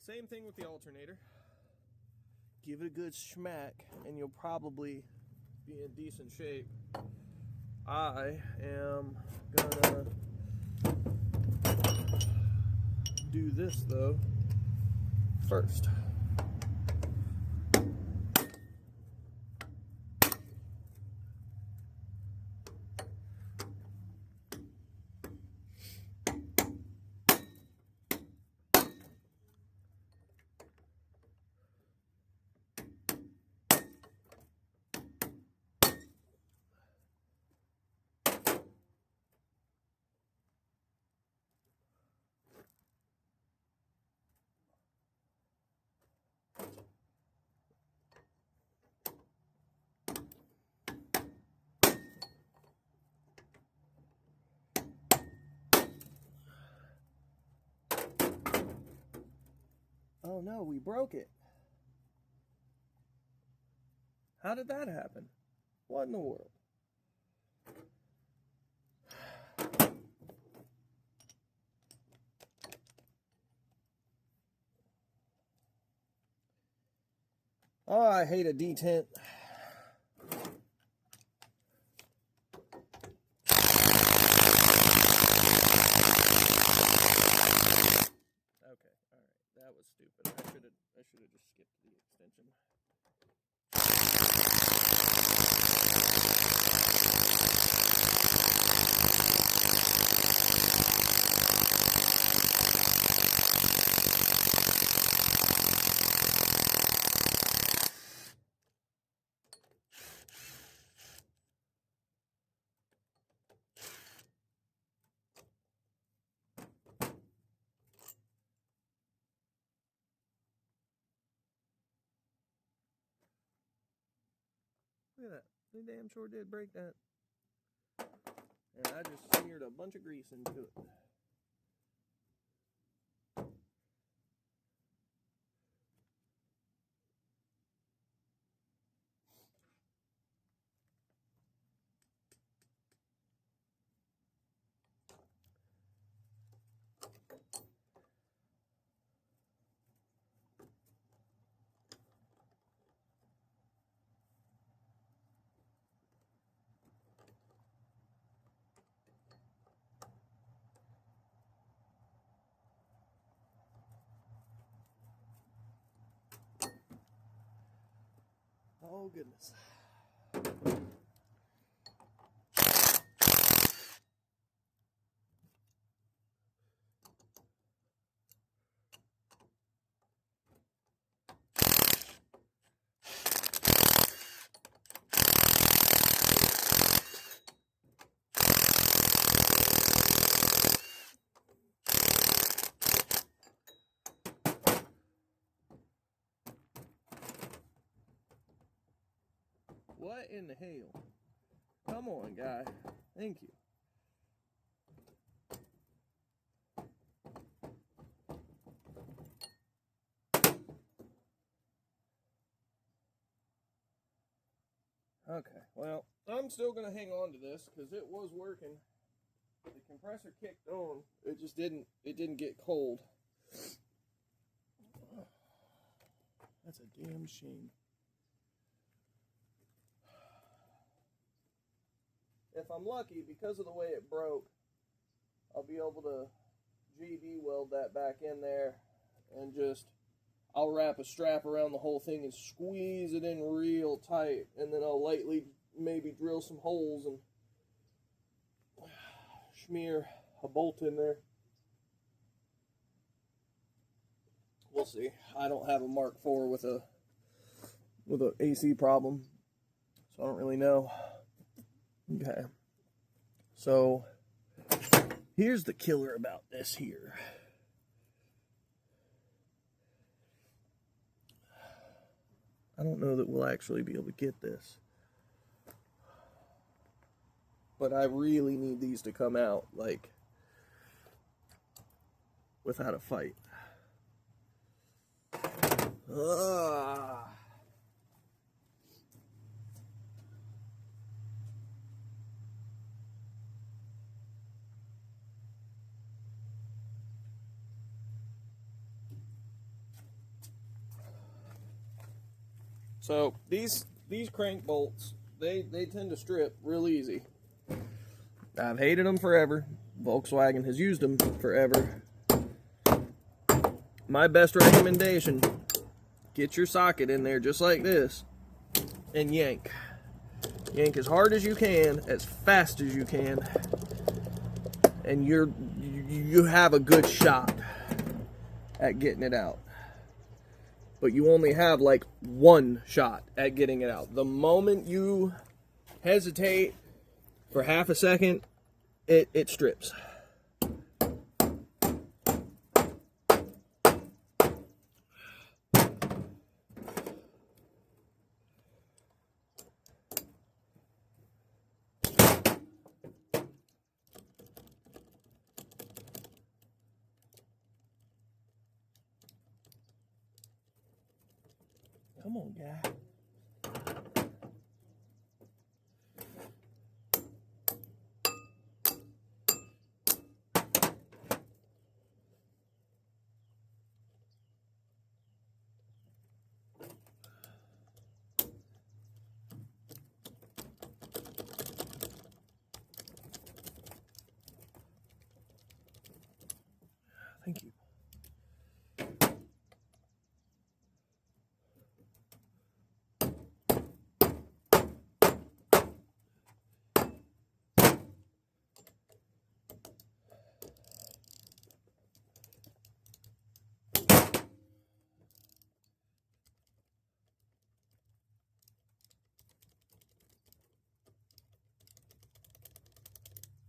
Same thing with the alternator. Give it a good smack and you'll probably be in decent shape. I am gonna do this though first. Oh no, we broke it. How did that happen? What in the world? Oh, I hate a detent. Okay, all right. That was stupid. I should have just skipped the extension. Look at that. They damn sure did break that. And I just smeared a bunch of grease into it. Oh, goodness. What in the hell? Come on, guy. Thank you. Okay, well, I'm still going to hang on to this because it was working. The compressor kicked on. It just didn't get cold. That's a damn shame. If I'm lucky, because of the way it broke, I'll be able to GD weld that back in there and just, I'll wrap a strap around the whole thing and squeeze it in real tight, and then I'll lightly maybe drill some holes and smear a bolt in there. We'll see. I don't have a Mark IV with a AC problem, so I don't really know. Okay. So here's the killer about this here. I don't know that we'll actually be able to get this, but I really need these to come out, like, without a fight. So these crank bolts, they tend to strip real easy. I've hated them forever. Volkswagen has used them forever. My best recommendation, get your socket in there just like this and yank. Yank as hard as you can, as fast as you can, and you have a good shot at getting it out. But you only have like one shot at getting it out. The moment you hesitate for half a second, it strips. Come on, guy. Thank you.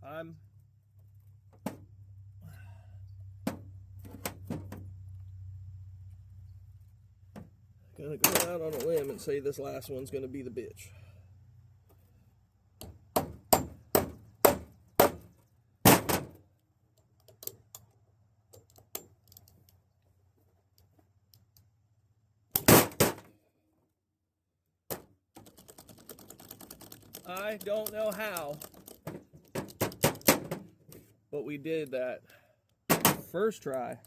I'm gonna go out on a limb and say this last one's gonna be the bitch. I don't know how, but we did that first try.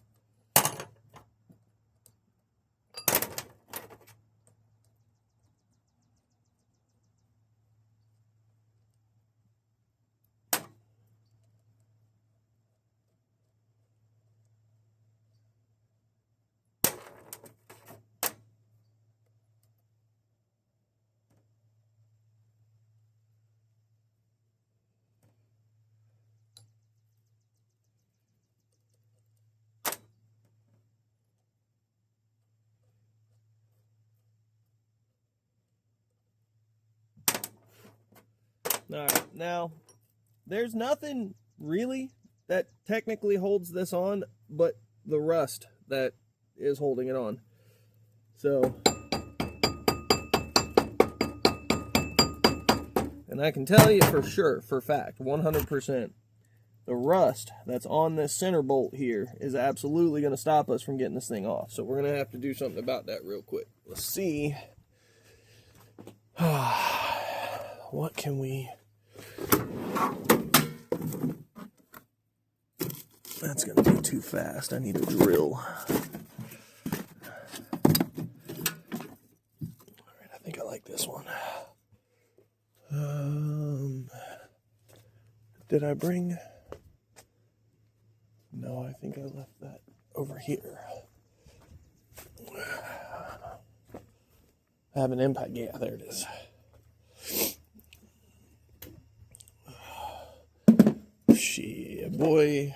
All right, now there's nothing really that technically holds this on but the rust that is holding it on. So, and I can tell you for sure, for fact, 100%, the rust that's on this center bolt here is absolutely going to stop us from getting this thing off. So we're going to have to do something about that real quick. Let's see. what can we... That's going to be too fast. I need a drill. All right, I think I like this one. Did I bring... No, I think I left that over here. I have an impact. Yeah, there it is. Shit, boy.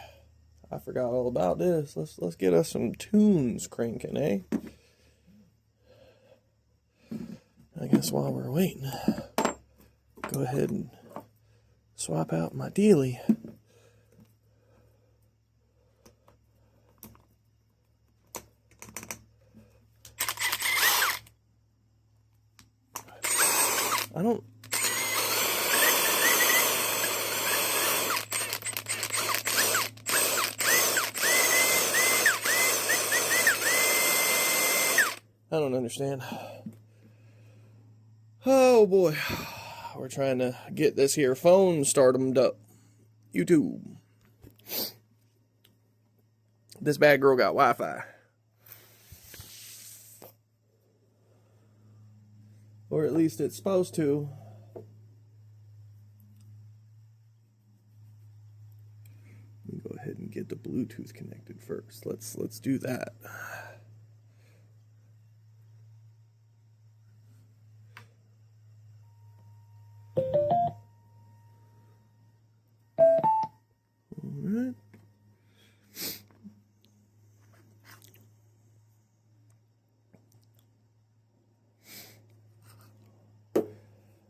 I forgot all about this. Let's get us some tunes cranking, eh? I guess while we're waiting, go ahead and swap out my dealie. I don't understand. Oh boy. We're trying to get this here phone started up. YouTube. This bad girl got Wi-Fi. Or at least it's supposed to. Let me go ahead and get the Bluetooth connected first. Let's do that.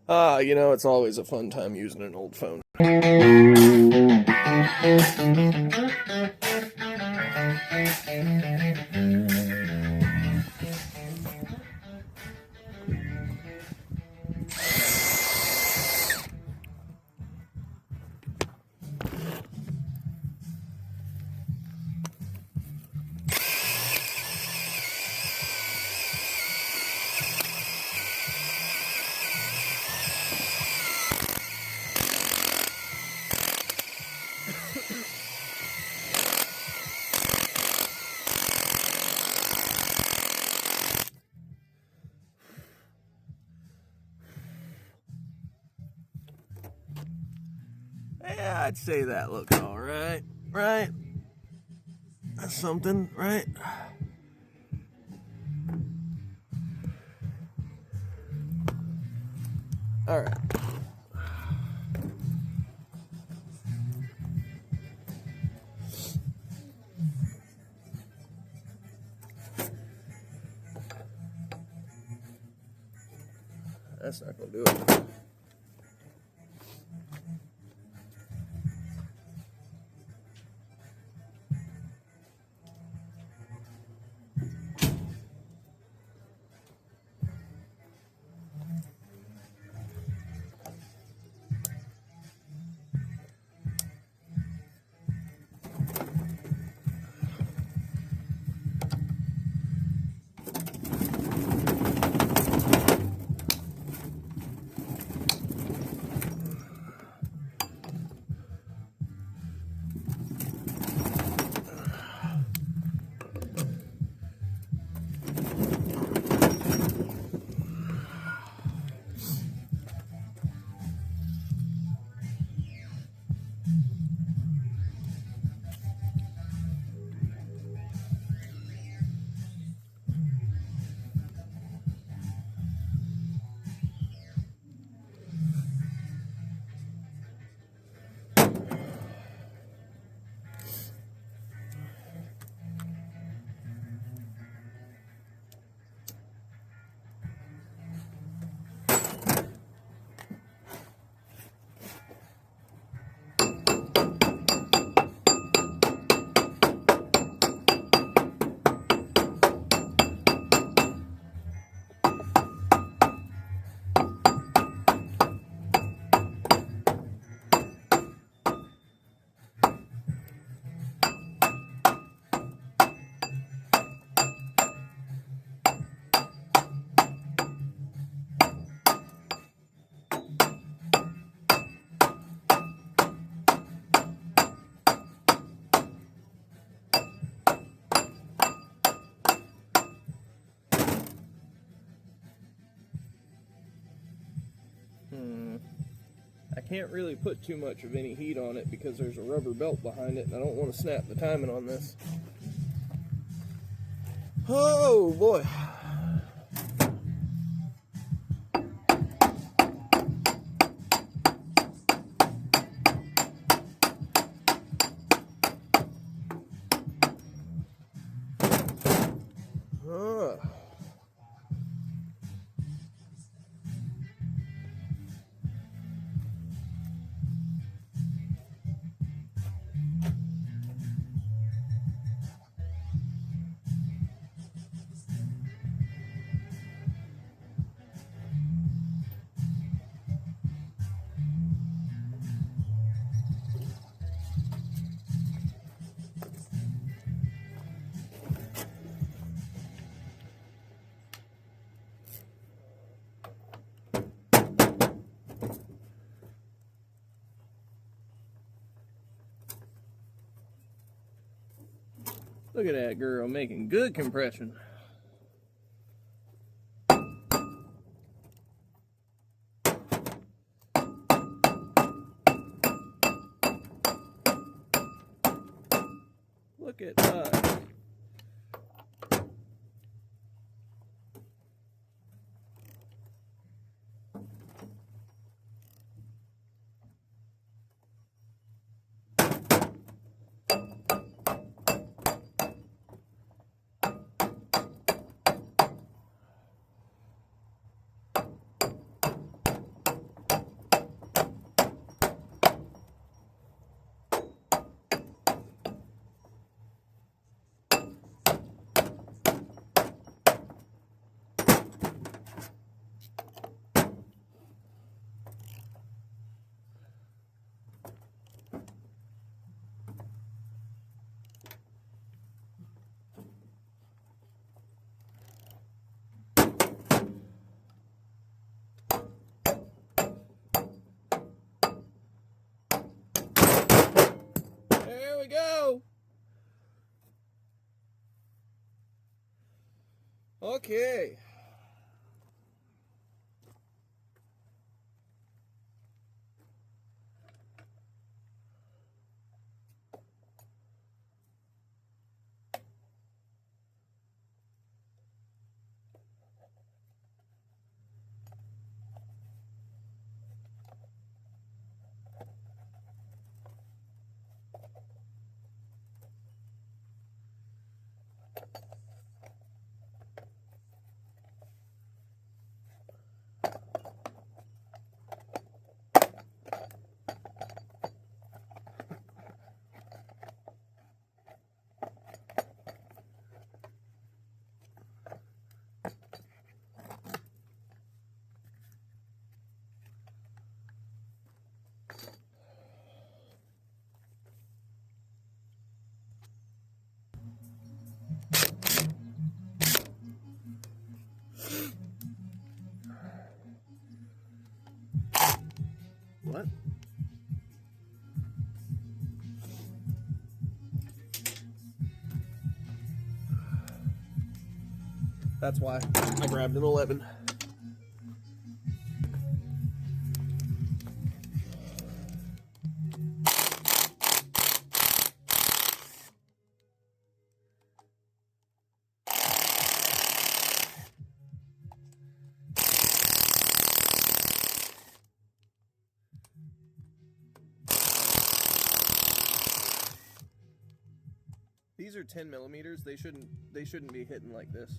Alright. You know, it's always a fun time using an old phone. Yeah, I'd say that looks all right, right? That's something, right? All right. That's not gonna do it. can't really put too much of any heat on it because there's a rubber belt behind it, and I don't want to snap the timing on this. Oh boy. Look at that girl making good compression. Look at that. There we go. Okay. What? That's why I grabbed an 11. These are 10 millimeters. They shouldn't be hitting like this.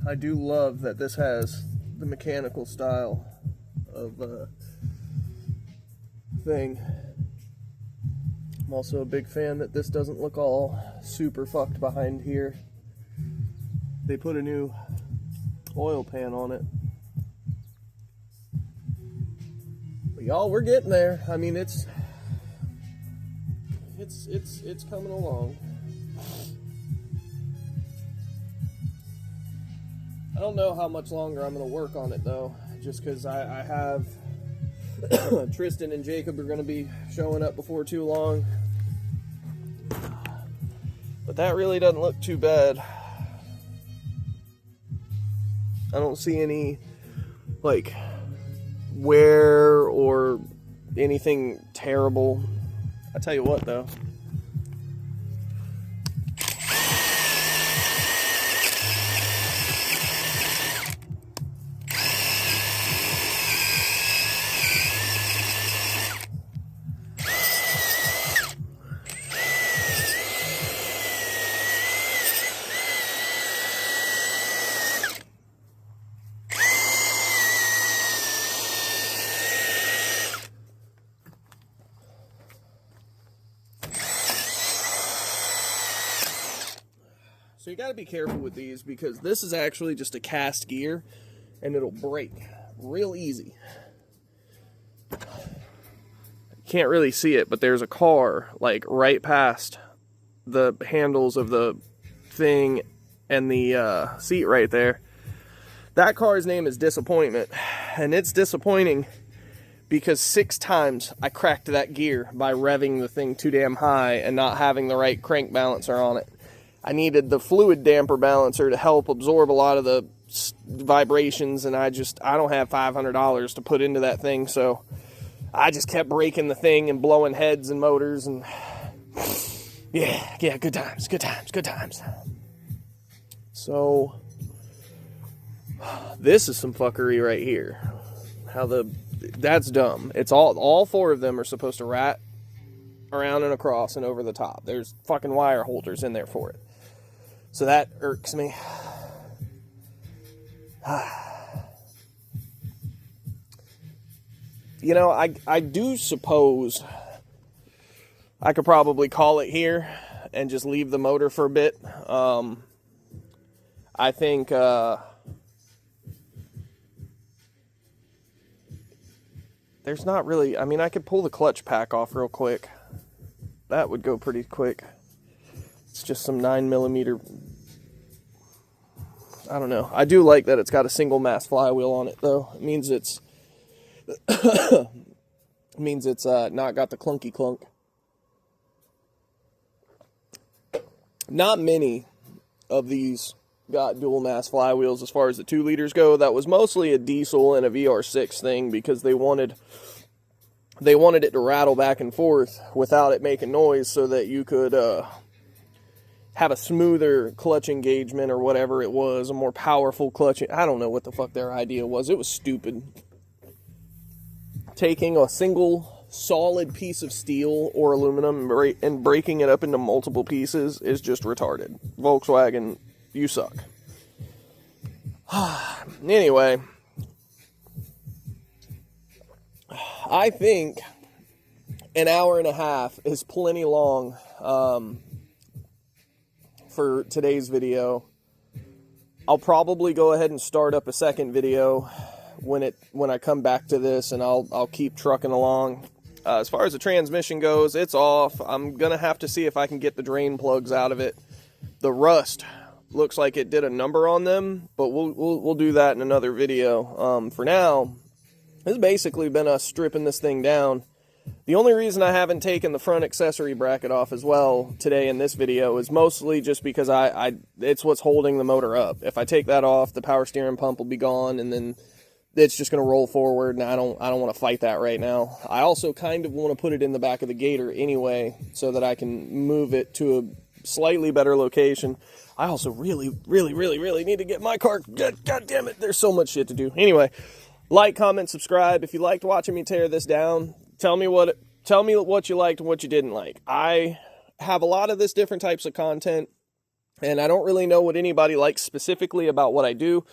I do love that this has the mechanical style of thing. I'm also a big fan that this doesn't look all super fucked behind here. They put a new oil pan on it. But y'all, we're getting there. I mean, it's coming along. I don't know how much longer I'm going to work on it though, just because I have Tristan and Jacob are going to be showing up before too long. But that really doesn't look too bad. I don't see any like wear or anything terrible. I tell you what though. So you got to be careful with these because this is actually just a cast gear and it'll break real easy. You can't really see it, but there's a car like right past the handles of the thing and the seat right there. That car's name is Disappointment, and it's disappointing because 6 times I cracked that gear by revving the thing too damn high and not having the right crank balancer on it. I needed the fluid damper balancer to help absorb a lot of the vibrations, and I don't have $500 to put into that thing, so I just kept breaking the thing and blowing heads and motors, and yeah, good times. So this is some fuckery right here. That's dumb. It's all 4 of them are supposed to rat around and across and over the top. There's fucking wire holders in there for it. So that irks me. You know, I do suppose I could probably call it here and just leave the motor for a bit. I think there's not really, I mean, I could pull the clutch pack off real quick. That would go pretty quick. It's just some 9mm. I don't know. I do like that it's got a single mass flywheel on it, though. It means it's not got the clunky clunk. Not many of these got dual mass flywheels as far as the 2 liters go. That was mostly a diesel and a VR6 thing because they wanted it to rattle back and forth without it making noise so that you could have a smoother clutch engagement or whatever it was, a more powerful clutch. I don't know what the fuck their idea was. It was stupid. Taking a single solid piece of steel or aluminum and breaking it up into multiple pieces is just retarded. Volkswagen, you suck. Anyway, I think an hour and a half is plenty long for today's video. I'll probably go ahead and start up a second video when I come back to this, and I'll keep trucking along. As far as the transmission goes, it's off. I'm gonna have to see if I can get the drain plugs out of it. The rust looks like it did a number on them, but we'll do that in another video. For now, this has basically been us stripping this thing down. The only reason I haven't taken the front accessory bracket off as well today in this video is mostly just because it's what's holding the motor up. If I take that off, the power steering pump will be gone, and then it's just going to roll forward, and I don't want to fight that right now. I also kind of want to put it in the back of the Gator anyway, so that I can move it to a slightly better location. I also really need to get my car. God damn it, there's so much shit to do. Anyway, like, comment, subscribe. If you liked watching me tear this down, tell me what you liked and what you didn't like. I have a lot of this different types of content, and I don't really know what anybody likes specifically about what I do.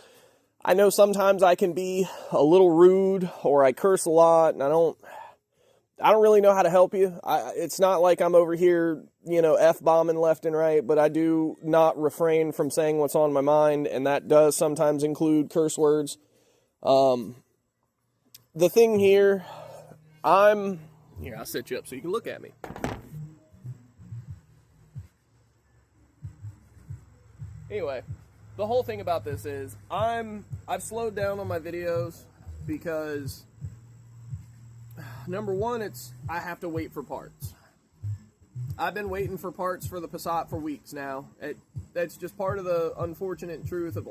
I know sometimes I can be a little rude, or I curse a lot, and I don't really know how to help you. It's not like I'm over here, F-bombing left and right, but I do not refrain from saying what's on my mind, and that does sometimes include curse words. The thing here, I'll set you up so you can look at me. Anyway, the whole thing about this is I've slowed down on my videos because number one, I have to wait for parts. I've been waiting for parts for the Passat for weeks now. That's just part of the unfortunate truth of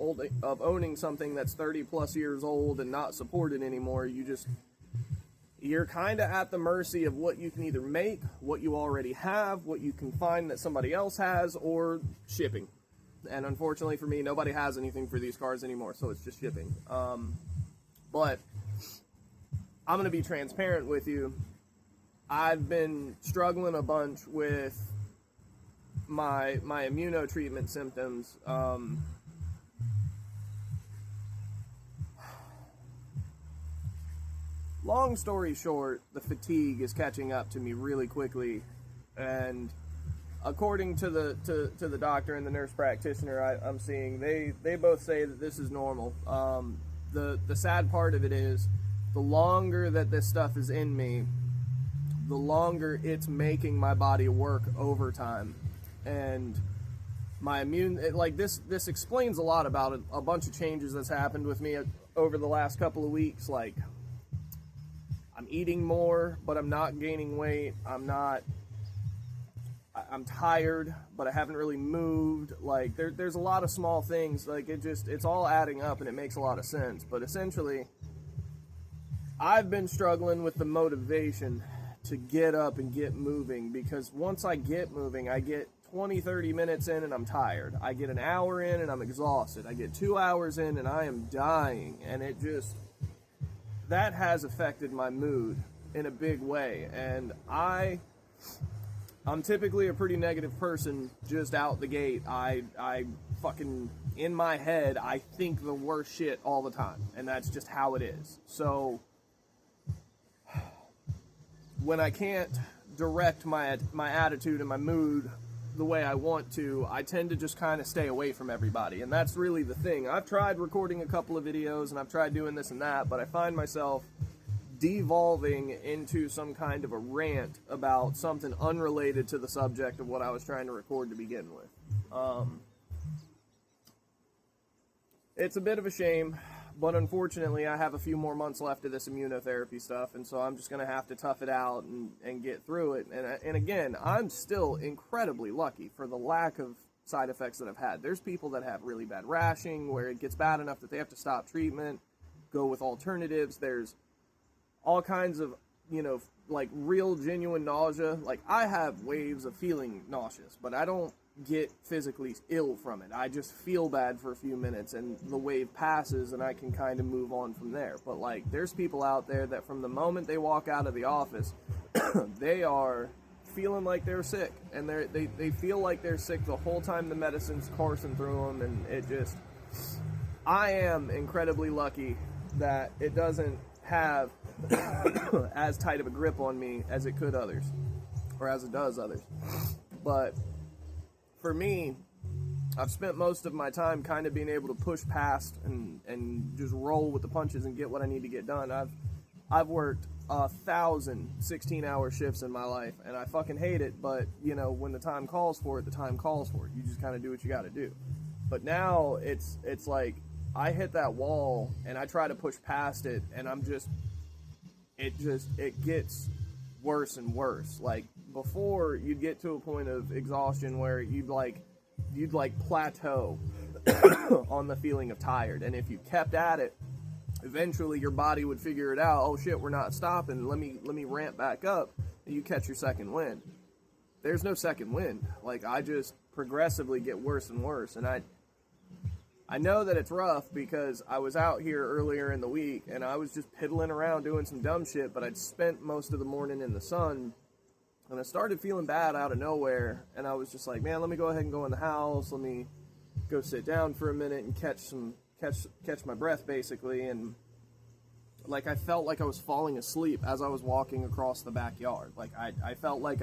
owning something that's 30 plus years old and not supported anymore. You're kind of at the mercy of what you can either make, what you already have, what you can find that somebody else has, or shipping. And unfortunately for me, nobody has anything for these cars anymore, so it's just shipping. But I'm going to be transparent with you. I've been struggling a bunch with my immunotreatment symptoms. Long story short, the fatigue is catching up to me really quickly, and according to the doctor and the nurse practitioner I'm seeing, they both say that this is normal. The sad part of it is, the longer that this stuff is in me, the longer it's making my body work overtime. And my this explains a lot about a bunch of changes that's happened with me over the last couple of weeks. Like, I'm eating more, but I'm not gaining weight. I'm tired, but I haven't really moved. Like, there's a lot of small things. Like, it's all adding up, and it makes a lot of sense. But essentially, I've been struggling with the motivation to get up and get moving, because once I get moving, I get 20-30 minutes in and I'm tired. I get an hour in and I'm exhausted. I get 2 hours in and I am dying, and that has affected my mood in a big way. And I'm typically a pretty negative person just out the gate. I fucking, in my head, I think the worst shit all the time, and that's just how it is. So when I can't direct my attitude and my mood the way I want to, I tend to just kind of stay away from everybody. And that's really the thing. I've tried recording a couple of videos and I've tried doing this and that, but I find myself devolving into some kind of a rant about something unrelated to the subject of what I was trying to record to begin with. It's a bit of a shame, but unfortunately I have a few more months left of this immunotherapy stuff, and so I'm just going to have to tough it out and get through it. And again, I'm still incredibly lucky for the lack of side effects that I've had. There's people that have really bad rashing where it gets bad enough that they have to stop treatment, go with alternatives. There's all kinds of, like real genuine nausea. Like, I have waves of feeling nauseous, but I don't get physically ill from it. I just feel bad for a few minutes and the wave passes and I can kind of move on from there. But like, there's people out there that from the moment they walk out of the office, they are feeling like they're sick, and they feel like they're sick the whole time the medicine's coursing through them. And I am incredibly lucky that it doesn't have as tight of a grip on me as it could others, or as it does others. But for me, I've spent most of my time kind of being able to push past and just roll with the punches and get what I need to get done. I've worked 1,000 16-hour shifts in my life, and I fucking hate it, but, when the time calls for it, the time calls for it. You just kind of do what you got to do. But now it's like I hit that wall, and I try to push past it, and it gets worse and worse. Like, before, you'd get to a point of exhaustion where you'd plateau on the feeling of tired, and if you kept at it, eventually your body would figure it out. Oh shit, we're not stopping, let me ramp back up, and you catch your second wind. There's no second wind. Like, I just progressively get worse and worse, and I know that it's rough because I was out here earlier in the week and I was just piddling around doing some dumb shit, but I'd spent most of the morning in the sun, and I started feeling bad out of nowhere, and I was just like, man, let me go ahead and go in the house, let me go sit down for a minute and catch my breath, basically. And like I felt like I was falling asleep as I was walking across the backyard. Like I felt like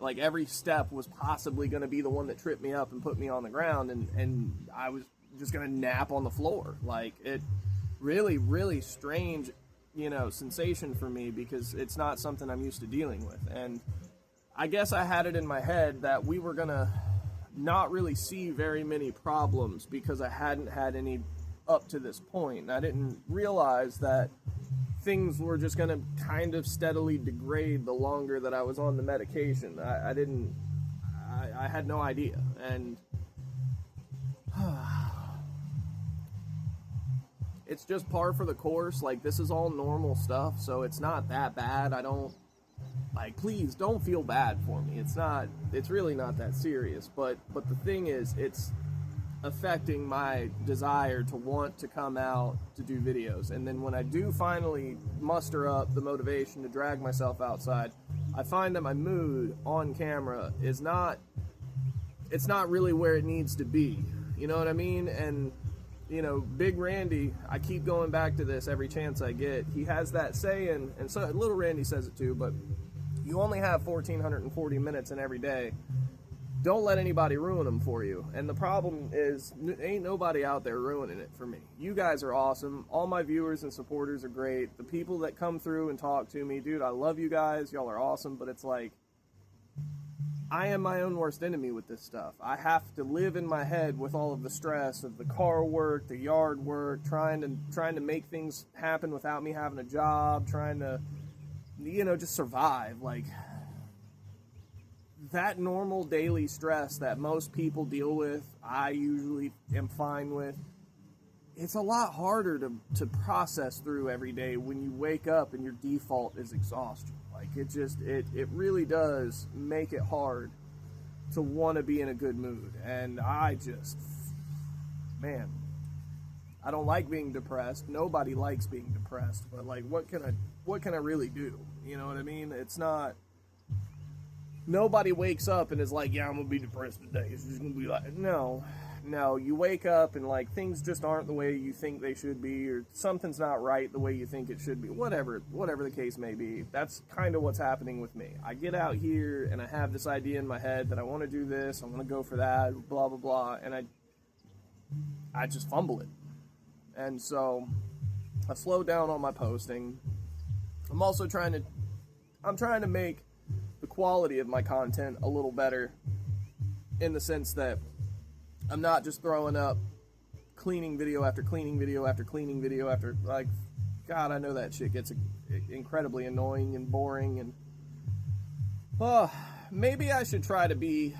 like every step was possibly going to be the one that tripped me up and put me on the ground, and I was just going to nap on the floor. Like, it really, really strange, you know, sensation for me, because it's not something I'm used to dealing with. And I guess I had it in my head that we were going to not really see very many problems because I hadn't had any up to this point. And I didn't realize that things were just going to kind of steadily degrade the longer that I was on the medication. I had no idea. And it's just par for the course. Like, this is all normal stuff, so it's not that bad. I don't, like, please don't feel bad for me. It's really not that serious. But the thing is, it's affecting my desire to want to come out to do videos. And then when I do finally muster up the motivation to drag myself outside, I find that my mood on camera is not, it's not really where it needs to be. You know what I mean? And, you know, Big Randy, I keep going back to this every chance I get. He has that saying, and so Little Randy says it too, but you only have 1,440 minutes in every day. Don't let anybody ruin them for you. And the problem is, ain't nobody out there ruining it for me. You guys are awesome. All my viewers and supporters are great. The people that come through and talk to me, dude, I love you guys. Y'all are awesome. But it's like, I am my own worst enemy with this stuff. I have to live in my head with all of the stress of the car work, the yard work, trying to make things happen without me having a job, trying to, you know, just survive. Like, that normal daily stress that most people deal with, I usually am fine with. It's a lot harder to process through every day when you wake up and your default is exhaustion. Like, it really does make it hard to want to be in a good mood. And I just, man, I don't like being depressed. Nobody likes being depressed. But, like, what can I really do? You know what I mean? It's not, nobody wakes up and is like, yeah, I'm going to be depressed today. It's just going to be like, no, you wake up and, like, things just aren't the way you think they should be, or something's not right the way you think it should be. Whatever the case may be. That's kind of what's happening with me. I get out here and I have this idea in my head that I want to do this, I want to go for that, blah, blah, blah, and I just fumble it. And so I slow down on my posting. I'm also trying to make the quality of my content a little better, in the sense that I'm not just throwing up cleaning video after cleaning video after cleaning video after, like, God, I know that shit gets incredibly annoying and boring. And maybe I should try to be,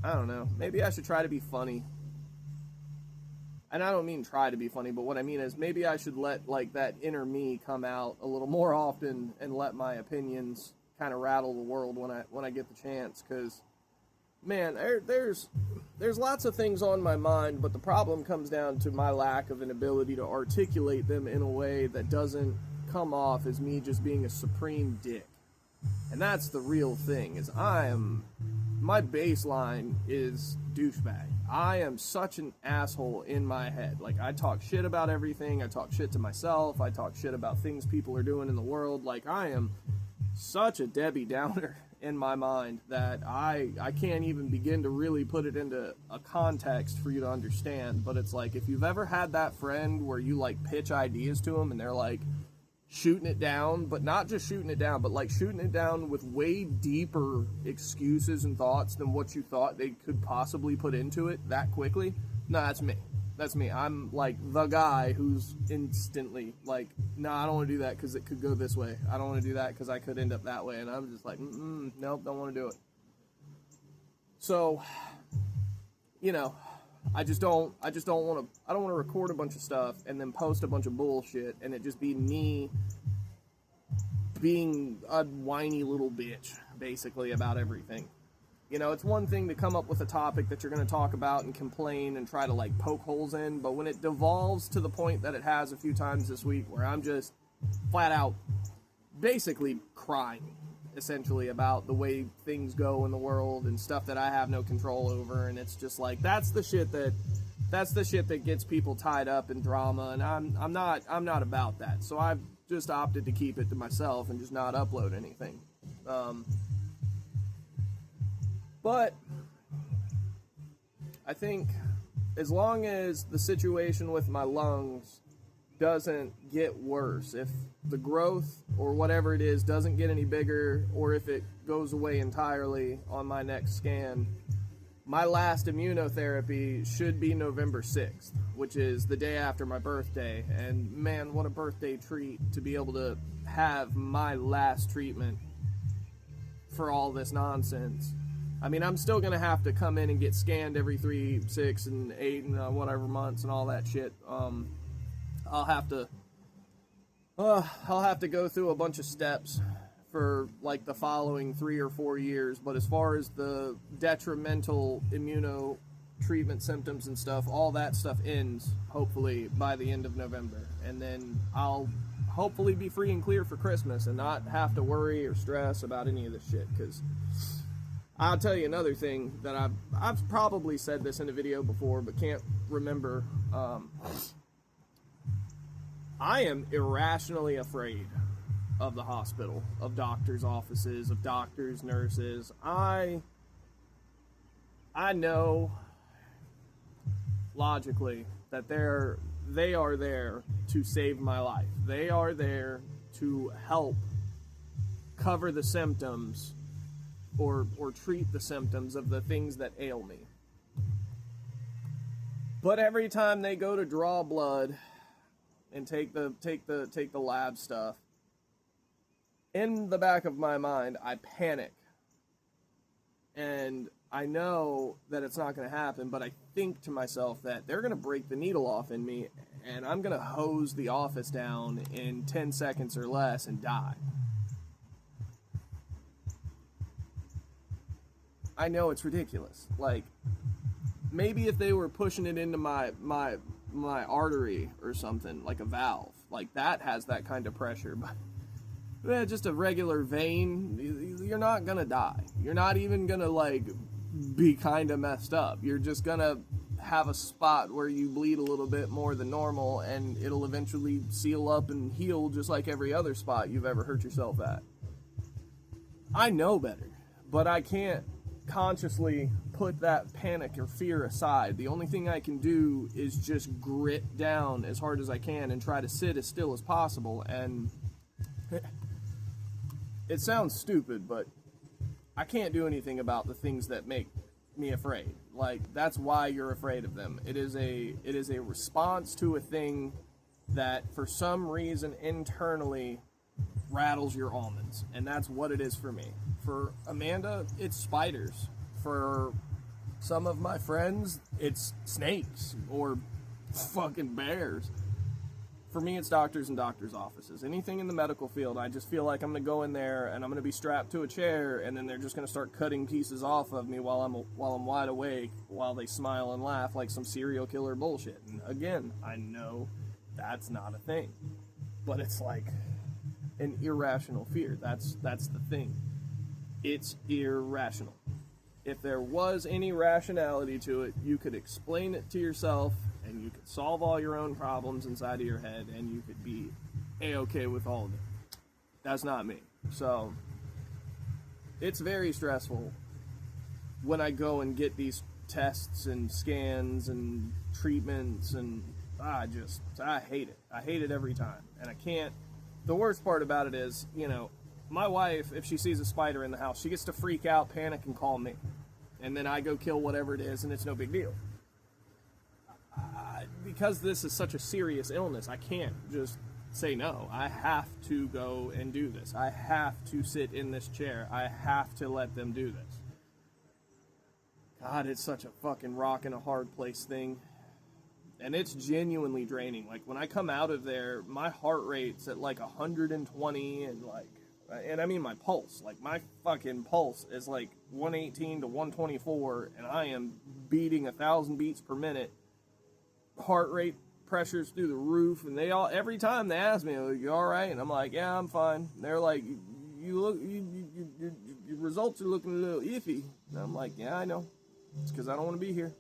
I don't know, maybe I should try to be funny. And I don't mean try to be funny, but what I mean is maybe I should let, like, that inner me come out a little more often and let my opinions kind of rattle the world when I get the chance. Because, man, there's lots of things on my mind, but the problem comes down to my lack of an ability to articulate them in a way that doesn't come off as me just being a supreme dick. And that's the real thing, is my baseline is douchebag. I am such an asshole in my head. Like, I talk shit about everything. I talk shit to myself. I talk shit about things people are doing in the world. Like, I am such a Debbie Downer in my mind that I can't even begin to really put it into a context for you to understand. But it's like, if you've ever had that friend where you, like, pitch ideas to them and they're like shooting it down, but not just shooting it down, but like shooting it down with way deeper excuses and thoughts than what you thought they could possibly put into it that quickly. No, that's me. That's me. I'm like the guy who's instantly like, no, I don't want to do that because it could go this way. I don't want to do that because I could end up that way. And I'm just like, nope, don't want to do it. So, you know, I don't want to record a bunch of stuff and then post a bunch of bullshit and it just be me being a whiny little bitch, basically, about everything. You know, it's one thing to come up with a topic that you're going to talk about and complain and try to, like, poke holes in, but when it devolves to the point that it has a few times this week where I'm just flat out basically crying, essentially, about the way things go in the world and stuff that I have no control over, and it's just like, that's the shit that that's the shit that gets people tied up in drama, and I'm not about that. So I've just opted to keep it to myself and just not upload anything. But I think as long as the situation with my lungs doesn't get worse, if the growth or whatever it is doesn't get any bigger, or if it goes away entirely on my next scan, my last immunotherapy should be November 6th, which is the day after my birthday. And man, what a birthday treat to be able to have my last treatment for all this nonsense. I mean, I'm still going to have to come in and get scanned every 3, 6, and 8 and whatever months and all that shit. I'll have to go through a bunch of steps for like the following 3 or 4 years, but as far as the detrimental immuno treatment symptoms and stuff, all that stuff ends hopefully by the end of November, and then I'll hopefully be free and clear for Christmas and not have to worry or stress about any of this shit. Because I'll tell you another thing that I've probably said this in a video before but can't remember. I am irrationally afraid of the hospital, of doctors' offices, of doctors, nurses. I know logically that they are there to save my life. They are there to help cover the symptoms or treat the symptoms of the things that ail me. But every time they go to draw blood and take the lab stuff, in the back of my mind, I panic. And I know that it's not going to happen, but I think to myself that they're going to break the needle off in me, and I'm going to hose the office down in 10 seconds or less and die. I know it's ridiculous. Like, maybe if they were pushing it into my artery or something, like a valve, like that has that kind of pressure, but just a regular vein, you're not gonna die. You're not even gonna like be kind of messed up. You're just gonna have a spot where you bleed a little bit more than normal, and it'll eventually seal up and heal just like every other spot you've ever hurt yourself at. I know better, but I can't consciously put that panic or fear aside. The only thing I can do is just grit down as hard as I can and try to sit as still as possible. And it sounds stupid, but I can't do anything about the things that make me afraid. Like, that's why you're afraid of them. It is a response to a thing that for some reason internally rattles your almonds, and that's what it is for me. For Amanda, it's spiders. For some of my friends, it's snakes or fucking bears. For me, it's doctors and doctors' offices. Anything in the medical field, I just feel like I'm going to go in there and I'm going to be strapped to a chair, and then they're just going to start cutting pieces off of me while I'm wide awake, while they smile and laugh like some serial killer bullshit. And again, I know that's not a thing, but it's like an irrational fear. That's the thing. It's irrational. If there was any rationality to it, you could explain it to yourself, and you could solve all your own problems inside of your head, and you could be A-okay with all of it. That's not me. So, it's very stressful when I go and get these tests and scans and treatments, and I hate it. I hate it every time. And I can't. The worst part about it is, my wife, if she sees a spider in the house, she gets to freak out, panic, and call me. And then I go kill whatever it is, and it's no big deal. Because this is such a serious illness, I can't just say no. I have to go and do this. I have to sit in this chair. I have to let them do this. God, it's such a fucking rock and a hard place thing. And it's genuinely draining. Like, when I come out of there, my heart rate's at like 120, and I mean my pulse. Like, my fucking pulse is like 118 to 124, and I am beating 1,000 beats per minute. Heart rate pressure's through the roof, and every time they ask me, "You all right?" And I'm like, "Yeah, I'm fine." And they're like, your results are looking a little iffy." And I'm like, "Yeah, I know. It's because I don't want to be here.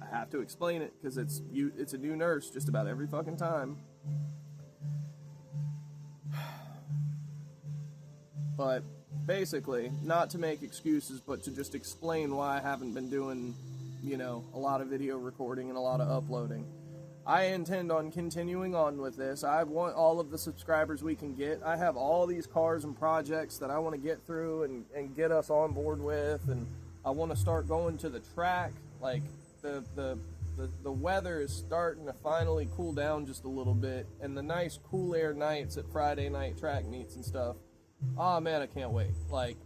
I have to explain it because it's a new nurse just about every fucking time. But basically, not to make excuses, but to just explain why I haven't been doing, you know, a lot of video recording and a lot of uploading. I intend on continuing on with this. I want all of the subscribers we can get. I have all these cars and projects that I want to get through and get us on board with, and I want to start going to the track. Like, the weather is starting to finally cool down just a little bit, and the nice cool air nights at Friday night track meets and stuff. Oh man, I can't wait. Like,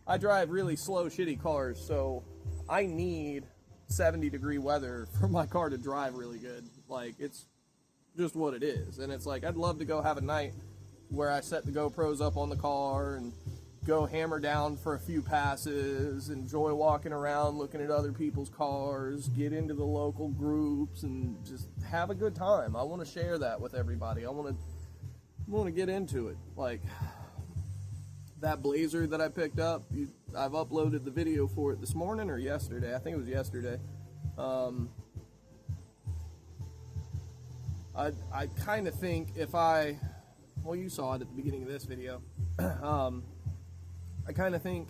I drive really slow, shitty cars, so I need 70-degree weather for my car to drive really good. Like, it's just what it is. And it's like, I'd love to go have a night where I set the GoPros up on the car and go hammer down for a few passes, enjoy walking around, looking at other people's cars, get into the local groups, and just have a good time. I want to share that with everybody. I want to get into it. Like, that Blazer that I picked up, I've uploaded the video for it this morning or yesterday. I think it was yesterday. I kind of think if well, you saw it at the beginning of this video. I kind of think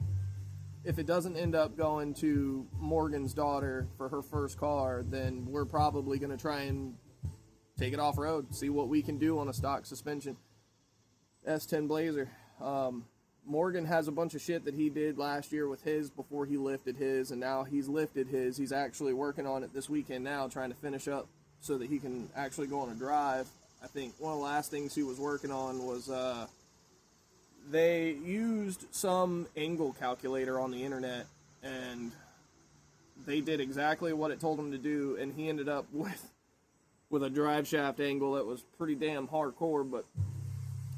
if it doesn't end up going to Morgan's daughter for her first car, then we're probably going to try and take it off-road, see what we can do on a stock suspension S10 Blazer. Morgan has a bunch of shit that he did last year with his before he lifted his, and now he's lifted his. He's actually working on it this weekend now, trying to finish up so that he can actually go on a drive. I think one of the last things he was working on was they used some angle calculator on the internet, and they did exactly what it told him to do, and he ended up with a drive shaft angle that was pretty damn hardcore. But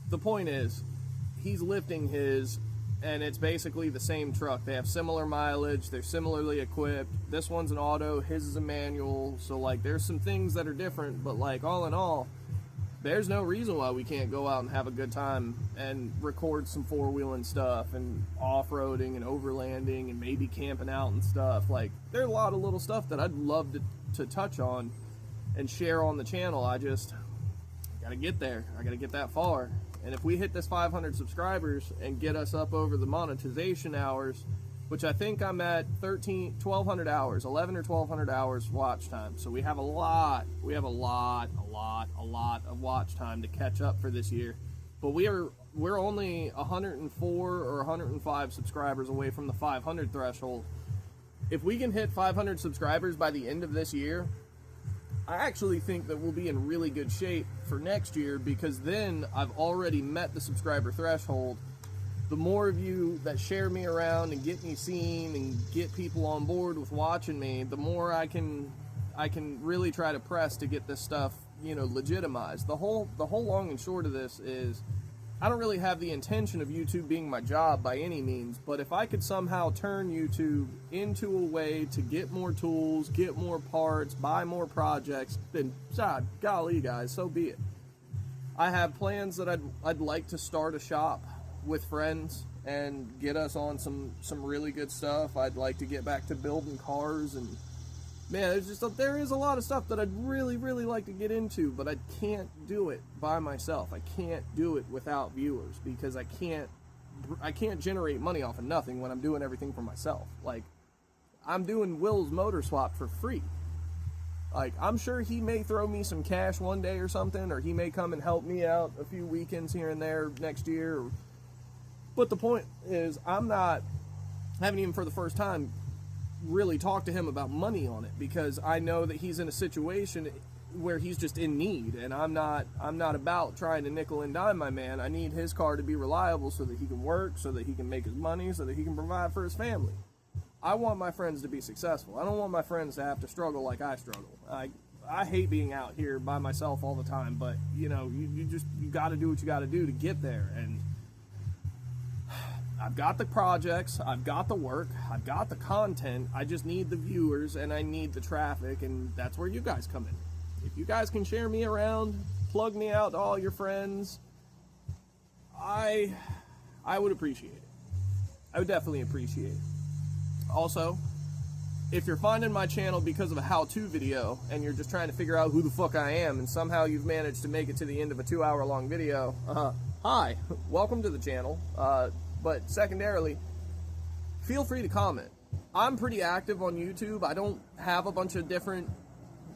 the point is, he's lifting his, and it's basically the same truck. They have similar mileage, they're similarly equipped. This one's an auto, his is a manual, so like there's some things that are different, but like all in all, there's no reason why we can't go out and have a good time and record some four-wheeling stuff and off-roading and overlanding and maybe camping out and stuff. Like, there's a lot of little stuff that I'd love to touch on and share on the channel. I just gotta get there. I gotta get that far. And if we hit this 500 subscribers and get us up over the monetization hours, which I think I'm at 1,200 hours, 11 or 1,200 hours watch time. So we have a lot of watch time to catch up for this year. But we're only 104 or 105 subscribers away from the 500 threshold. If we can hit 500 subscribers by the end of this year, I actually think that we'll be in really good shape for next year, because then I've already met the subscriber threshold. The more of you that share me around and get me seen and get people on board with watching me, the more I can really try to press to get this stuff, you know, legitimized. The whole long and short of this is, I don't really have the intention of YouTube being my job by any means, but if I could somehow turn YouTube into a way to get more tools, get more parts, buy more projects, then golly guys, so be it. I have plans that I'd like to start a shop with friends and get us on some really good stuff. I'd like to get back to building cars, and man, there is a lot of stuff that I'd really like to get into, but I can't do it by myself. I can't do it without viewers, because I can't generate money off of nothing when I'm doing everything for myself. Like, I'm doing Will's Motor Swap for free. Like, I'm sure he may throw me some cash one day or something, or he may come and help me out a few weekends here and there next year. But the point is, I haven't even for the first time really talked to him about money on it, because I know that he's in a situation where he's just in need, and I'm not about trying to nickel and dime my man. I need his car to be reliable so that he can work, so that he can make his money, so that he can provide for his family. I want my friends to be successful. I don't want my friends to have to struggle like I struggle. I hate being out here by myself all the time, but you know, you got to do what you got to do to get there. And I've got the projects, I've got the work, I've got the content, I just need the viewers and I need the traffic, and that's where you guys come in. If you guys can share me around, plug me out to all your friends, I would appreciate it. I would definitely appreciate it. Also, if you're finding my channel because of a how-to video and you're just trying to figure out who the fuck I am and somehow you've managed to make it to the end of a 2-hour-long video, hi, welcome to the channel. But secondarily, feel free to comment. I'm pretty active on YouTube. I don't have a bunch of different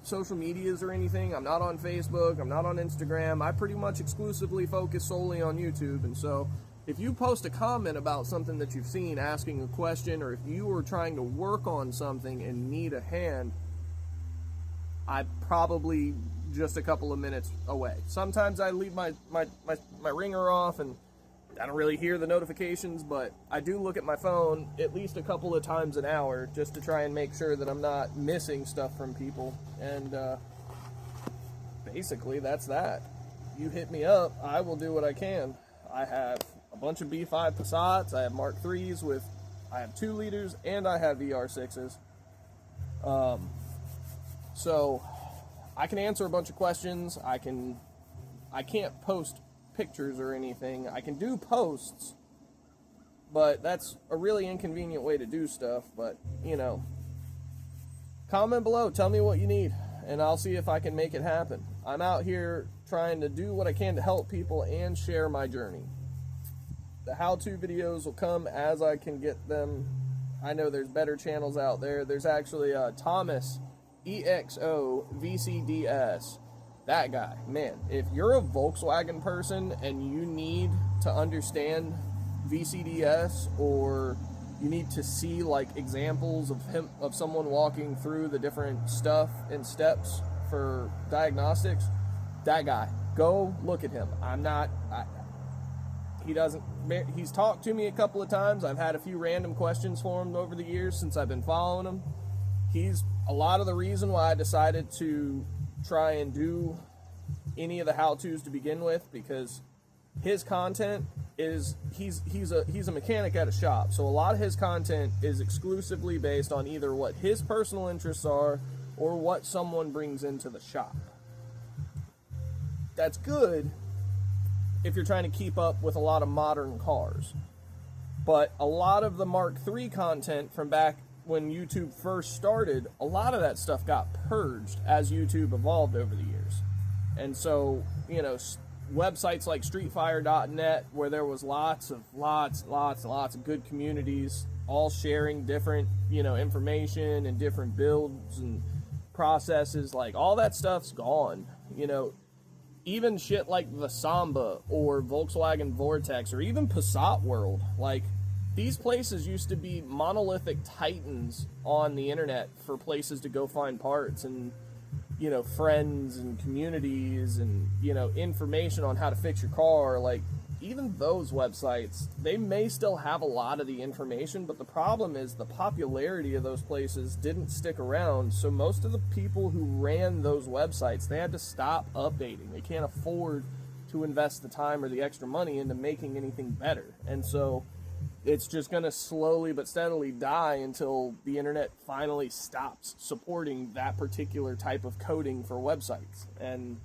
social medias or anything. I'm not on Facebook. I'm not on Instagram. I pretty much exclusively focus solely on YouTube. And so if you post a comment about something that you've seen, asking a question, or if you are trying to work on something and need a hand, I'm probably just a couple of minutes away. Sometimes I leave my ringer off and I don't really hear the notifications, but I do look at my phone at least a couple of times an hour just to try and make sure that I'm not missing stuff from people. And basically that's that. You hit me up, I will do what I can. I have a bunch of B5 Passats, I have Mark IIIs I have 2 liters, and I have VR6s. So I can answer a bunch of questions. I can't post pictures or anything. I can do posts, but that's a really inconvenient way to do stuff. But, you know, comment below, tell me what you need, and I'll see if I can make it happen. I'm out here trying to do what I can to help people and share my journey. The how-to videos will come as I can get them. I know there's better channels out there. There's actually Thomas EXO VCDS. That guy, man, if you're a Volkswagen person and you need to understand VCDS, or you need to see like examples of someone walking through the different stuff and steps for diagnostics, that guy, go look at him. He's talked to me a couple of times. I've had a few random questions for him over the years since I've been following him. He's a lot of the reason why I decided to try and do any of the how-tos to begin with, because his content is, he's a mechanic at a shop, so a lot of his content is exclusively based on either what his personal interests are or what someone brings into the shop. That's good if you're trying to keep up with a lot of modern cars, but a lot of the Mark III content from back when YouTube first started, a lot of that stuff got purged as YouTube evolved over the years. And so, you know, websites like streetfire.net, where there was lots of good communities all sharing different, you know, information and different builds and processes, like all that stuff's gone. You know, even shit like the Samba or Volkswagen Vortex or even Passat World, like these places used to be monolithic titans on the internet for places to go find parts and, you know, friends and communities and, you know, information on how to fix your car. Like, even those websites, they may still have a lot of the information, but the problem is the popularity of those places didn't stick around, so most of the people who ran those websites, they had to stop updating. They can't afford to invest the time or the extra money into making anything better. And so it's just going to slowly but steadily die until the internet finally stops supporting that particular type of coding for websites. And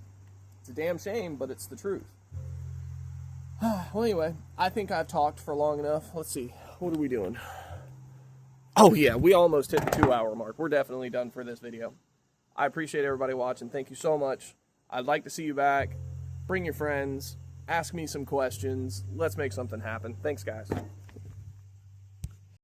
it's a damn shame, but it's the truth. Well, anyway, I think I've talked for long enough. Let's see. What are we doing? Oh, yeah, we almost hit the 2-hour mark. We're definitely done for this video. I appreciate everybody watching. Thank you so much. I'd like to see you back. Bring your friends. Ask me some questions. Let's make something happen. Thanks, guys.